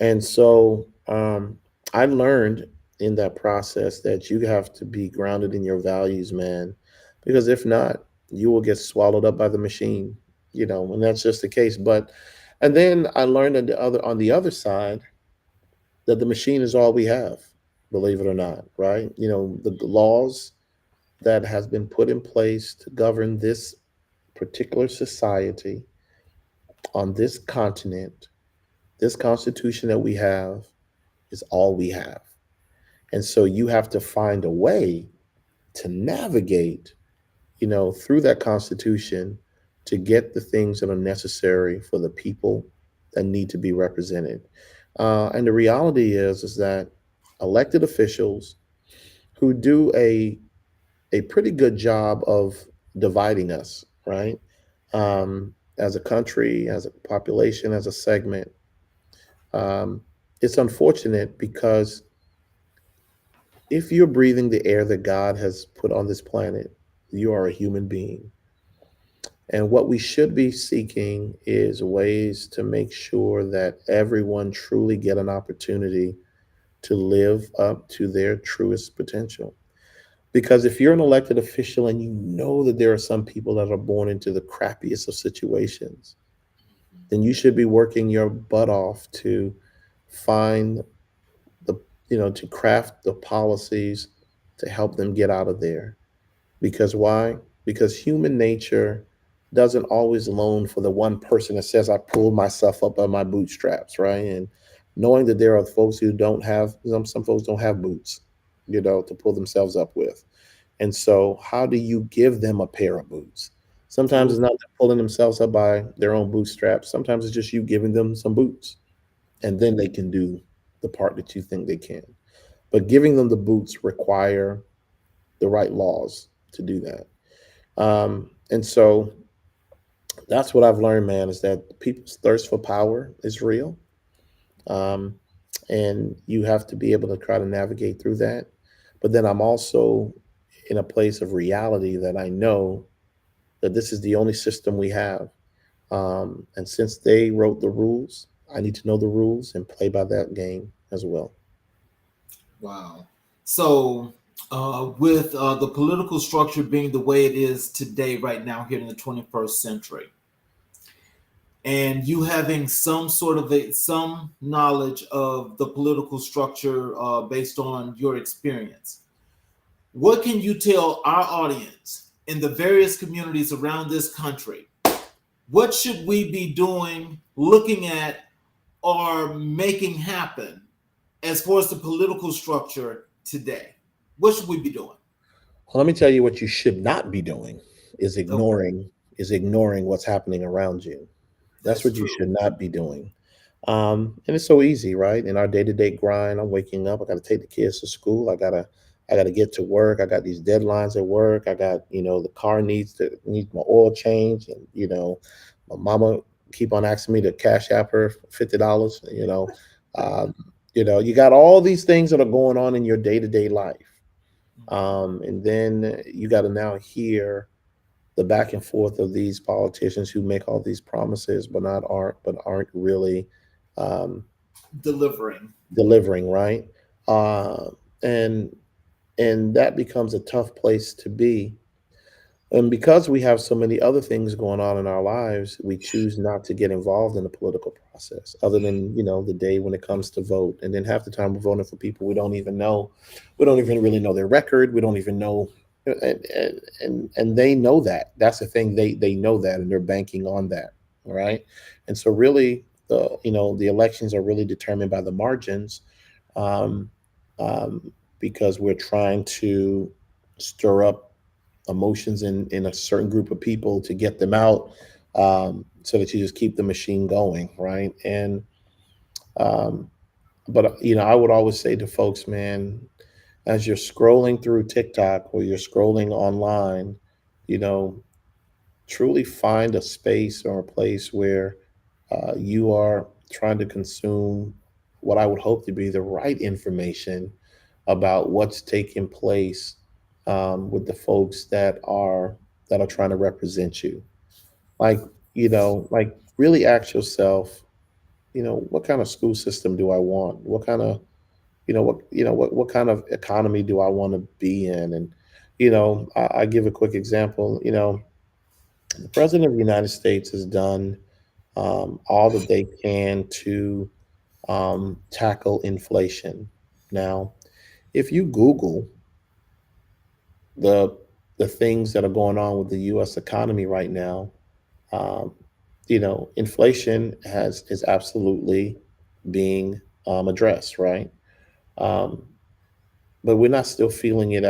And so I learned in that process that you have to be grounded in your values, man, because if not, you will get swallowed up by the machine, and that's just the case. And then I learned on the other side that the machine is all we have, believe it or not, right? The laws that has been put in place to govern this particular society on this continent, this constitution that we have is all we have. And so you have to find a way to navigate, through that constitution to get the things that are necessary for the people that need to be represented. And the reality is that elected officials who do a pretty good job of dividing us, right? As a country, as a population, as a segment. Um, it's unfortunate because if you're breathing the air that God has put on this planet, you are a human being. And what we should be seeking is ways to make sure that everyone truly get an opportunity to live up to their truest potential. Because if you're an elected official and you know that there are some people that are born into the crappiest of situations, then you should be working your butt off to find the, to craft the policies to help them get out of there. Because why? Because human nature doesn't always loan for the one person that says, I pulled myself up by my bootstraps, right? And knowing that there are folks who don't have, some folks don't have boots, to pull themselves up with. And so, how do you give them a pair of boots? Sometimes Ooh, it's not them pulling themselves up by their own bootstraps. Sometimes it's just you giving them some boots, and then they can do the part that you think they can. But giving them the boots require the right laws to do that. And so that's what I've learned, man, is that people's thirst for power is real. Um, and you have to be able to try to navigate through that. But then I'm also in a place of reality that I know that this is the only system we have. And since they wrote the rules, I need to know the rules and play by that game as well. wow. So, with the political structure being the way it is today, right now, here in the 21st century, and you having some sort of some knowledge of the political structure based on your experience, what can you tell our audience in the various communities around this country? What should we be doing, looking at, or making happen as far as the political structure today? What should we be doing? Well, let me tell you what you should not be doing is Okay, ignoring what's happening around you. That's that's what you true. should not be doing. And it's so easy, right? In our day-to-day grind, I'm waking up. I got to take the kids to school. I gotta get to work. I got these deadlines at work. I got, the car needs my oil change, and my mama keep on asking me to cash app her $50. Um, you got all these things that are going on in your day-to-day life, and then you got to now hear the back and forth of these politicians who make all these promises but aren't really um, Delivering. delivering, right? Uh, and and that becomes a tough place to be. And because we have so many other things going on in our lives, we choose not to get involved in the political process, other than the day when it comes to vote. And then half the time we're voting for people we don't even know. We don't even really know their record. We don't even know, and they know that. That's the thing. They know that, and they're banking on that, right? And so really, the elections are really determined by the margins, um, because we're trying to stir up emotions in a certain group of people to get them out, so that you just keep the machine going, right? And um, but I would always say to folks, man, as you're scrolling through TikTok or you're scrolling online, you know, truly find a space or a place where you are trying to consume what I would hope to be the right information about what's taking place, with the folks that are trying to represent you. Like, like really ask yourself, what kind of school system do I want? What kind of, what kind of economy do I want to be in? And, I give a quick example. The president of the United States has done all that they can to tackle inflation. Now, if you Google the the things that are going on with the U.S. economy right now, um, inflation is absolutely being addressed, right? Um, but we're not still feeling it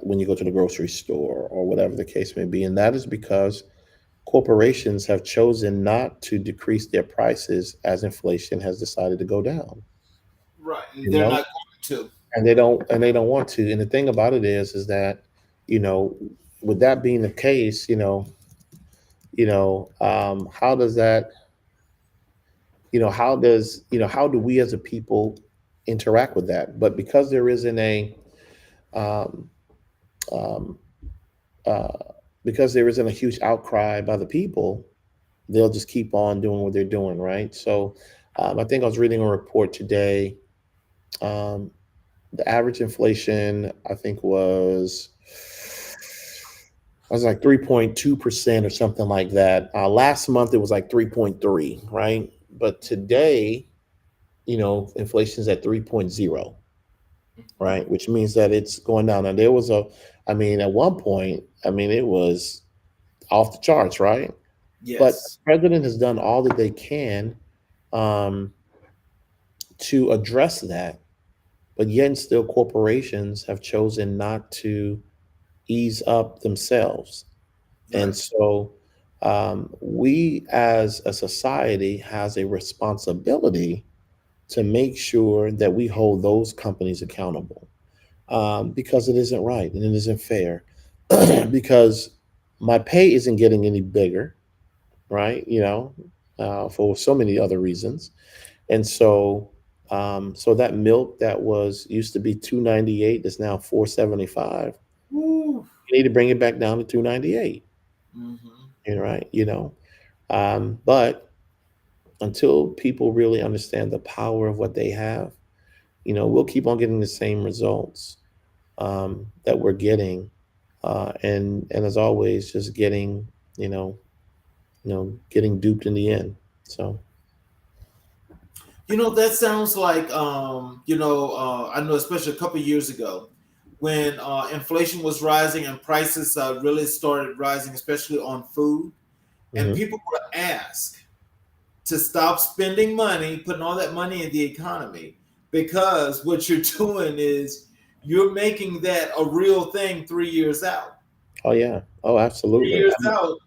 when you go to the grocery store or whatever the case may be, and that is because corporations have chosen not to decrease their prices as inflation has decided to go down. Right. And You they're know, not going to. and they don't want to. And the thing about it is that you know, with that being the case, how does that, how do we as a people interact with that? But because there isn't um, um, uh, because there isn't a huge outcry by the people, they'll just keep on doing what they're doing, right? So, I think I was reading a report today. Um, the average inflation, I think, was like 3.2% or something like that. Last month it was like 3.3, right? But today, inflation is at 3.0, right? Which means that it's going down. And I mean, at one point, I mean, it was off the charts, right? But the Yes. president has done all that they can, um, to address that. But yet, and still, corporations have chosen not to ease up themselves. And Right. so, we as a society has a responsibility to make sure that we hold those companies accountable, because it isn't right and it isn't fair. Because my pay isn't getting any bigger, right? For so many other reasons. And so that milk that was used to be 2.98 is now 4.75. Woo. You need to bring it back down to 2.98. Hmm. Right? But until people really understand the power of what they have, we'll keep on getting the same results, that we're getting, and as always, just getting, you know, getting duped in the end. So That sounds like, I know, especially a couple of years ago, when inflation was rising and prices really started rising, especially on food, and mhm. people were asked to stop spending money, putting all that money in the economy, because what you're doing is you're making that a real thing 3 years out. Oh yeah. Oh, Three absolutely. years out,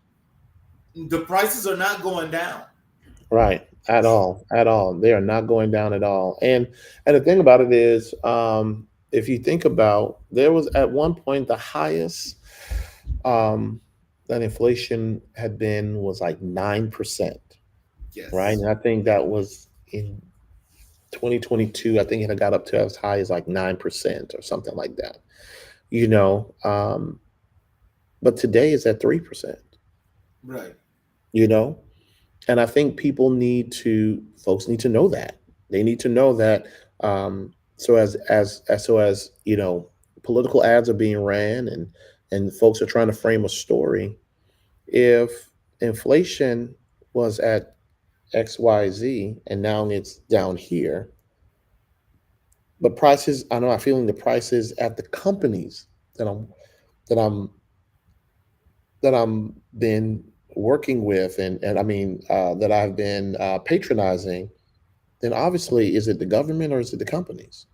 the prices are not going down. Right. At all. At all. They are not going down at all. And the thing about it is, if you think about, there was at one point the highest um, that inflation had been was like 9%, right? Yes. And I think that was in 2022. I think it had got up to as high as like 9% or something like that. You know, but today is at 3%. Right. You know, and I think folks need to know that. They need to know that. So as political ads are being ran, and folks are trying to frame a story. If inflation was at XYZ and now it's down here, but prices, I know I'm feeling the prices at the companies that I'm that I'm that I'm been working with, and I mean that I've been patronizing, then obviously is it the government or is it the companies?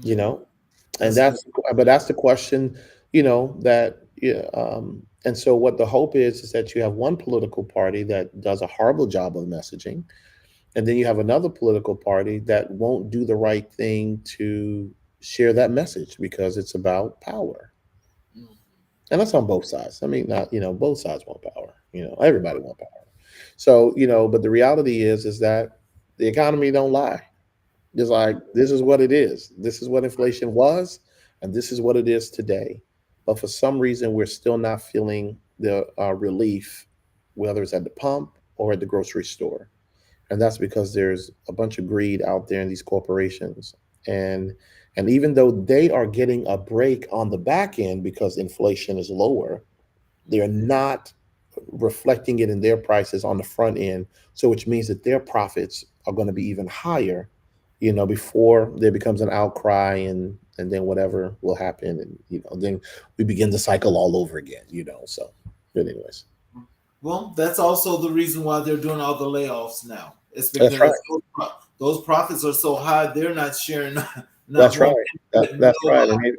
You Mm, know, and that's a good. that's the question, that yeah, and so what the hope is that you have one political party that does a horrible job of messaging, and then you have another political party that won't do the right thing to share that message because it's about power. Mm, And that's on both sides. I mean, not, both sides want power. Everybody want power. So, but the reality is that the economy don't lie. It's like this is what it is. This is what inflation was, and this is what it is today. But for some reason, we're still not feeling the relief, whether it's at the pump or at the grocery store, and that's because there's a bunch of greed out there in these corporations, and and even though they are getting a break on the back end because inflation is lower, they're mm. not reflecting it in their prices on the front end. So which means that their profits are going to be even higher, before there becomes an outcry, and then whatever will happen, and then we begin the cycle all over again, so but anyways. Well, that's also the reason why they're doing all the layoffs now. It's That's right. because those profits are so high, they're not sharing not That's right. one penny with That's right. nobody.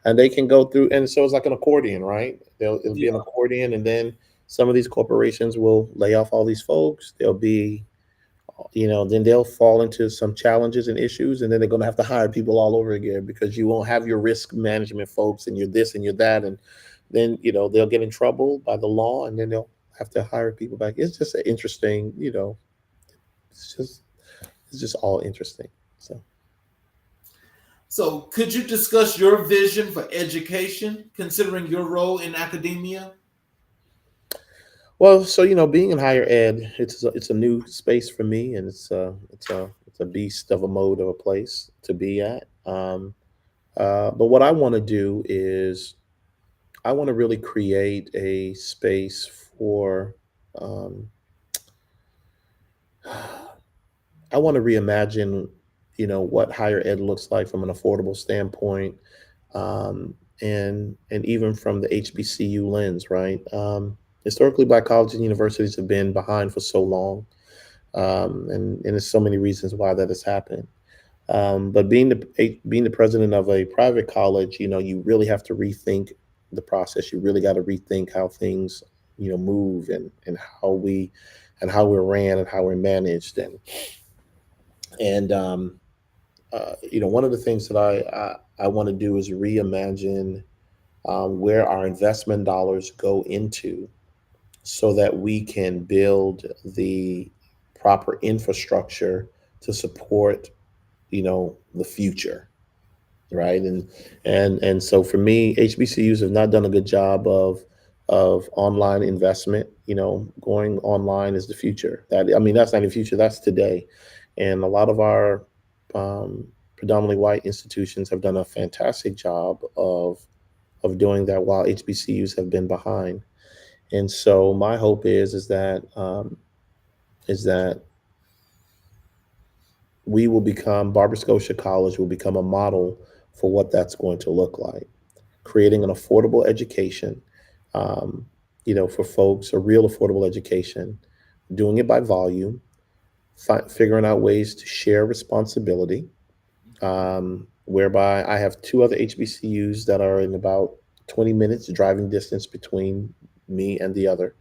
And they can go through, and so it's like an accordion, right? It'll be Yeah. an accordion, and then some of these corporations will lay off all these folks. There'll be, then they'll fall into some challenges and issues, and then they're going to have to hire people all over again because you won't have your risk management folks, and you're this and you're that, and then they'll get in trouble by the law, and then they'll have to hire people back. It's just an interesting, it's just it's just all interesting. So. So, could you discuss your vision for education, considering your role in academia? Well, so being in higher ed, it's a new space for me, and it's a beast of a mode of a place to be at. But what I want to do is I want to really create a space for. Um, I want to reimagine, what higher ed looks like from an affordable standpoint, and even from the HBCU lens, right? Historically, Black colleges and universities have been behind for so long, and there's so many reasons why that has happened. But being the president of a private college, you really have to rethink the process. You really got to rethink how things, move, and how we're ran and how we're managed, and one of the things that I want to do is reimagine where our investment dollars go into, so that we can build the proper infrastructure to support, the future, right? And so for me, HBCUs have not done a good job of online investment. Going online is the future. That I mean, that's not the future. That's today, and a lot of our predominantly white institutions have done a fantastic job of doing that, while HBCUs have been behind. And so my hope is that we will become Barber Scotia College will become a model for what that's going to look like, creating an affordable education, um, for folks, a real affordable education, doing it by volume, figuring out ways to share responsibility, whereby I have two other HBCUs that are in about 20 minutes driving distance between me and the other.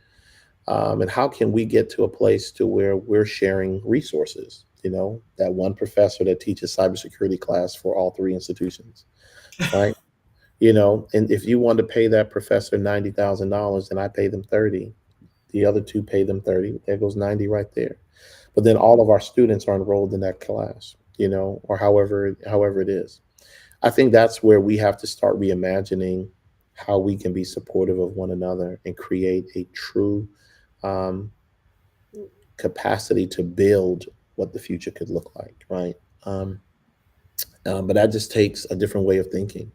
And how can we get to a place to where we're sharing resources? That one professor that teaches cybersecurity class for all three institutions, right? And if you want to pay that professor $90,000 and I pay them 30, the other two pay them 30. There goes 90 right there. But then all of our students are enrolled in that class, or however it is. I think that's where we have to start reimagining how we can be supportive of one another and create a true um, capacity to build what the future could look like, right? Um, but that just takes a different way of thinking,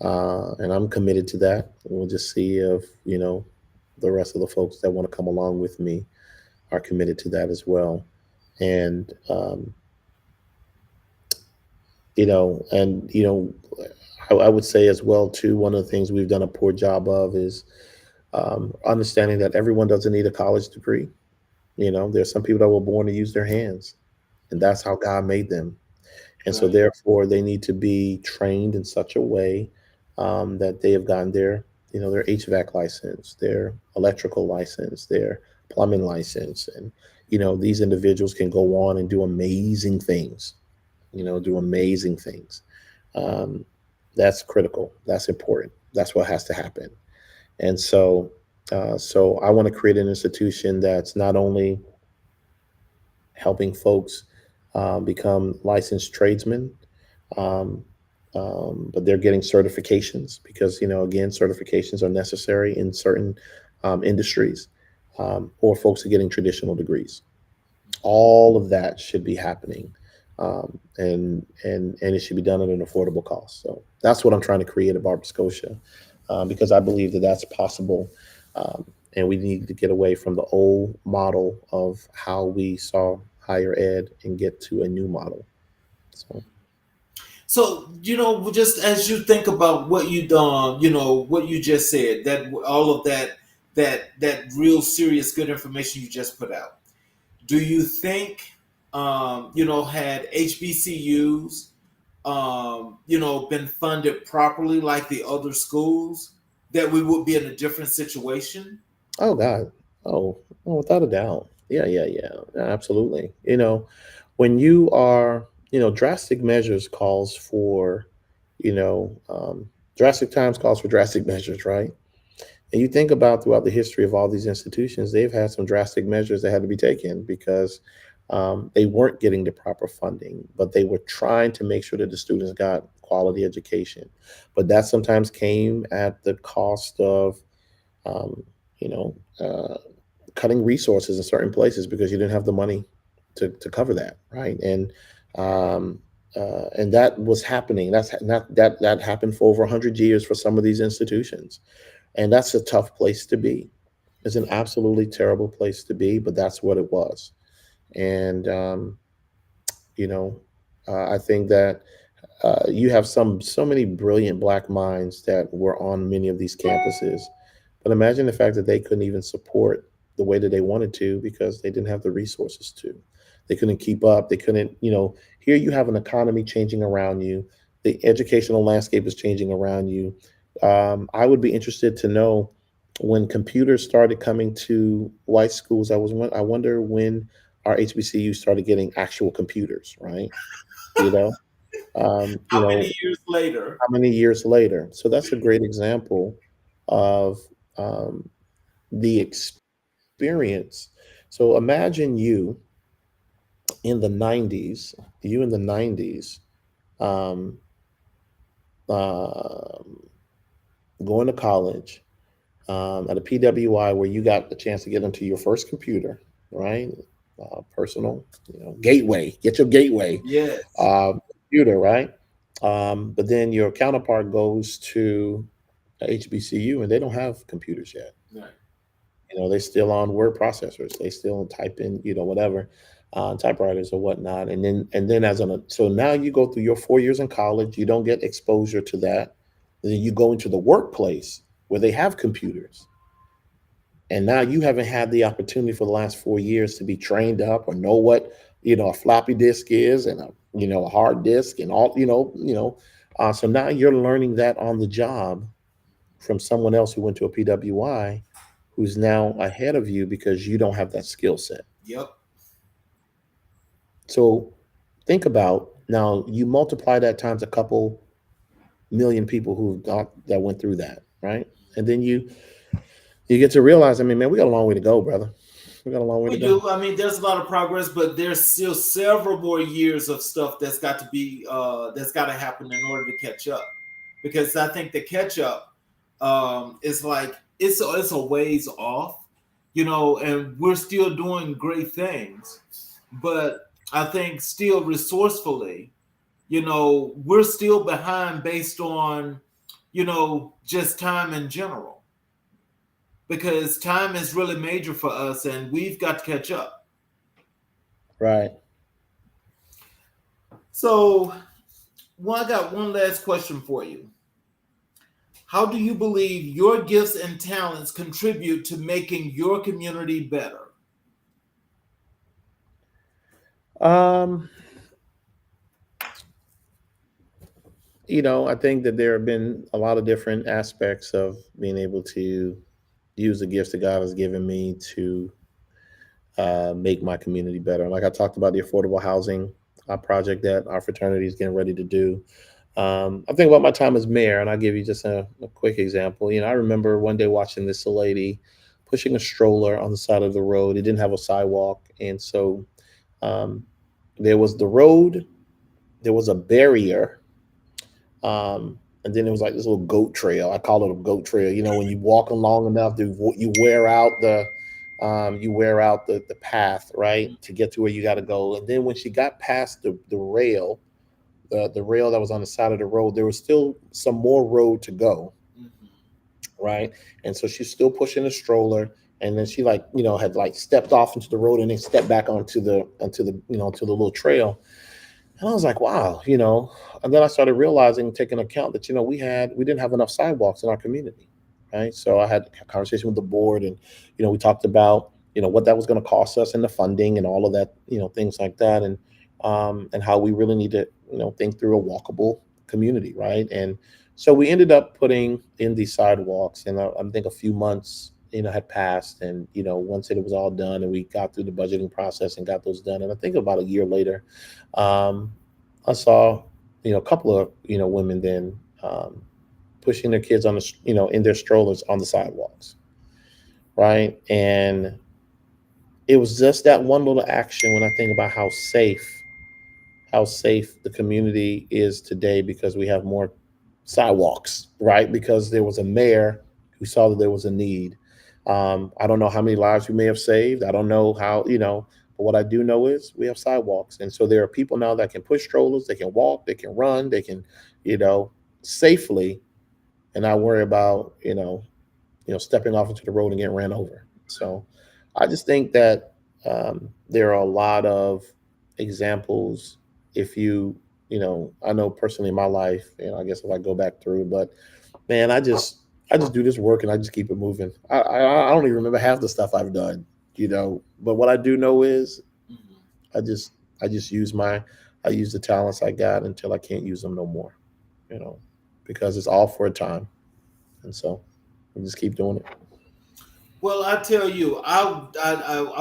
and I'm committed to that. We'll just see if the rest of the folks that want to come along with me are committed to that as well. And I would say as well too. One of the things we've done a poor job of is understanding that everyone doesn't need a college degree. There's some people that were born to use their hands, and that's how God made them. And so, Right. therefore, they need to be trained in such a way that they have gotten their HVAC license, their electrical license, their plumbing license, and these individuals can go on and do amazing things. Do amazing things. Um, that's critical. That's important. That's what has to happen. And so I want to create an institution that's not only helping folks become licensed tradesmen, um, but they're getting certifications because again, certifications are necessary in certain industries, or folks are getting traditional degrees. All of that should be happening, and it should be done at an affordable cost. So that's what I'm trying to create at Barber Scotia, because I believe that that's possible. Um, and we need to get away from the old model of how we saw higher ed and get to a new model. So, So, just as you think about what you done, what you just said, that all of that real serious good information you just put out. Do you think, had HBCUs, been funded properly like the other schools, that we would be in a different situation? oh God, oh, oh, without a doubt, yeah, absolutely. When you are, drastic measures calls for, you know, um, drastic times calls for drastic measures, right? And you think about throughout the history of all these institutions, they've had some drastic measures that had to be taken because they weren't getting the proper funding, but they were trying to make sure that the students got quality education. But that sometimes came at the cost of, um, you know, uh, cutting resources in certain places because you didn't have the money to cover that, right? Um, and that was happening. That happened for over 100 years for some of these institutions, and that's a tough place to be. It's an absolutely terrible place to be, but that's what it was. And you know, I think that you have so many brilliant black minds that were on many of these campuses, but imagine the fact that they couldn't even support the way that they wanted to because they didn't have the resources to. They couldn't keep up. They couldn't. Here you have an economy changing around you. The educational landscape is changing around you. I would be interested to know when computers started coming to white schools. I wonder when our HBCU started getting actual computers, right? You know, How many years later? how many years later? So that's a great example of um, the experience. So imagine in the 90s, you in the 90s, um, um, going to college at a PWI where you got the chance to get into your first computer, right? Personal, gateway, get your gateway Yes. uh, computer, right? But then your counterpart goes to HBCU and they don't have computers yet. Right. They still on word processors. They still type in, whatever, typewriters or whatnot. And then so now you go through your 4 years in college. You don't get exposure to that. Then you go into the workplace where they have computers, and now you haven't had the opportunity for the last 4 years to be trained up or know what a floppy disk is, and a hard disk and all. So now you're learning that on the job from someone else who went to a PWI, who's now ahead of you because you don't have that skill set. Yep. So think about now, you multiply that times a couple million people that went through that, right? And then you get to realize, I mean, man, we got a long way to go, brother. We got a long way to We go. do. I mean, there's a lot of progress, but there's still several more years of stuff that's got to happen in order to catch up. Because I think the catch up is like it's a ways off, and we're still doing great things, but I think still resourcefully, we're still behind based on, just time in general, because time is really major for us and we've got to catch up. Right. So, well, I got one last question for you. How do you believe your gifts and talents contribute to making your community better? Um, I think that there have been a lot of different aspects of being able to use the gifts that God has given me to make my community better. Like I talked about the affordable housing project that our fraternity is getting ready to do. I think about my time as mayor, and I'll give you just a quick example. I remember one day watching this lady pushing a stroller on the side of the road. It didn't have a sidewalk, and so um, there was the road, there was a barrier, and then there was like this little goat trail. I call it a goat trail. When you walk long enough, you wear out the path, right, to get to where you got to go. And then when she got past the rail, the rail that was on the side of the road, there was still some more road to go, Mhm. right? And so she's still pushing the stroller, and then she had like stepped off into the road and then stepped back onto the little trail. And I was like, wow. And then I started realizing, taking account that we didn't have enough sidewalks in our community, right? So I had a conversation with the board, and we talked about what that was going to cost us and the funding and all of that, things like that, and how we really need to think through a walkable community, right? And so we ended up putting in these sidewalks, and I think a few months had passed, and once it was all done and we got through the budgeting process and got those done, and I think about a year later, um, I saw a couple of women then pushing their kids in their strollers on the sidewalks, right? And it was just that one little action, when I think about how safe the community is today, because we have more sidewalks, right? Because there was a mayor who saw that there was a need. I don't know how many lives we may have saved. I don't know how, but what I do know is we have sidewalks. And so there are people now that can push strollers, they can walk, they can run, they can, you know, safely, and not worry about, stepping off into the road and getting ran over. So I just think that there are a lot of examples. If I know personally in my life, I guess if I go back through, but man, I just do this work and I just keep it moving. I don't even remember half the stuff I've done, but what I do know is Mhm. I just I just I use the talents I got until I can't use them no more, you know, because it's all for a time. And so I just keep doing it. Well, I tell you, I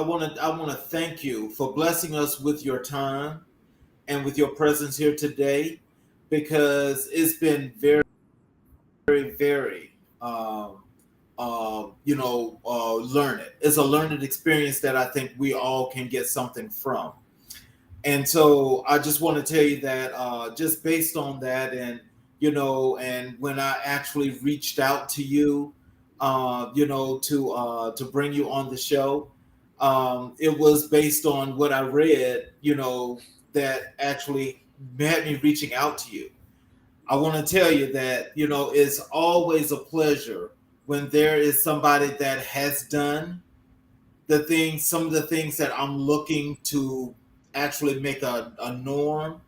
want to thank you for blessing us with your time and with your presence here today, because it's been very, very, very, learned. It's a learned experience that I think we all can get something from. And so I just want to tell you that, just based on that, and and when I actually reached out to you, to bring you on the show, it was based on what I read, that actually had me reaching out to you. I want to tell you that, it's always a pleasure when there is somebody that has done the things, some of the things that I'm looking to actually make a norm,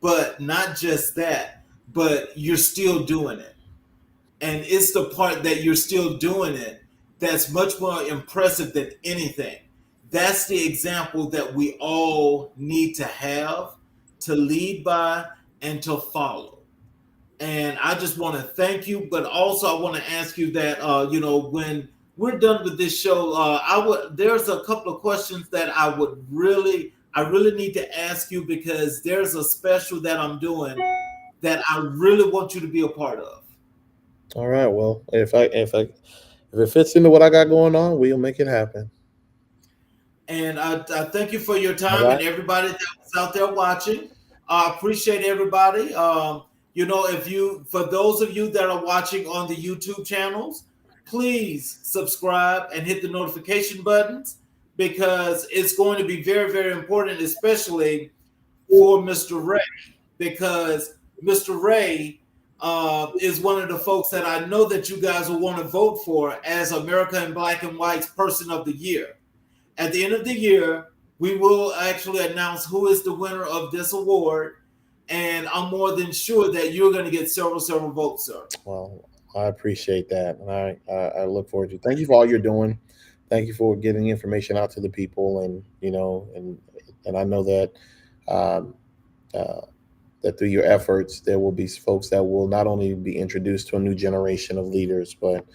but not just that, but you're still doing it. And it's the part that you're still doing it that's much more impressive than anything. That's the example that we all need to have, to lead by, and to follow. And I just want to thank you, but also I want to ask you that when we're done with this show, there's a couple of questions that I really need to ask you, because there's a special that I'm doing that I really want you to be a part of. All right. Well, if it fits into what I got going on, we'll make it happen. And I thank you for your All time, right. and everybody that was out there watching. I appreciate everybody. If you, for those of you that are watching on the YouTube channels, please subscribe and hit the notification buttons, because it's going to be very, very important, especially for Mr. Ray, because Mr. Ray is one of the folks that I know that you guys will want to vote for as America in Black and White's Person of the Year. At the end of the year, we will actually announce who is the winner of this award. And I'm more than sure that you're going to get several votes, sir. Well, I appreciate that, and I look forward to. Thank you for all you're doing. Thank you for getting information out to the people, and and I know that um, uh, that through your efforts, there will be folks that will not only be introduced to a new generation of leaders, but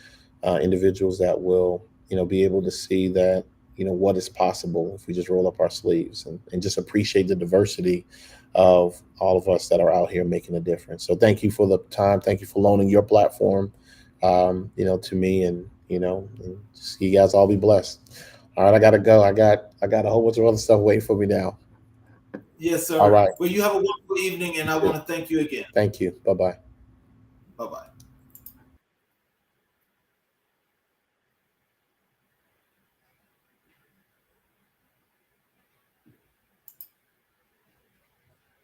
individuals that will, be able to see that, what is possible if we just roll up our sleeves and just appreciate the diversity of all of us that are out here making a difference. So thank you for the time. Thank you for loaning your platform, to me, and just you guys all be blessed. All right, I gotta go. I got a whole bunch of other stuff waiting for me now. Yes, All sir. right. Well, you have a wonderful evening, and I want to thank you again. Thank you. Bye bye. Bye bye.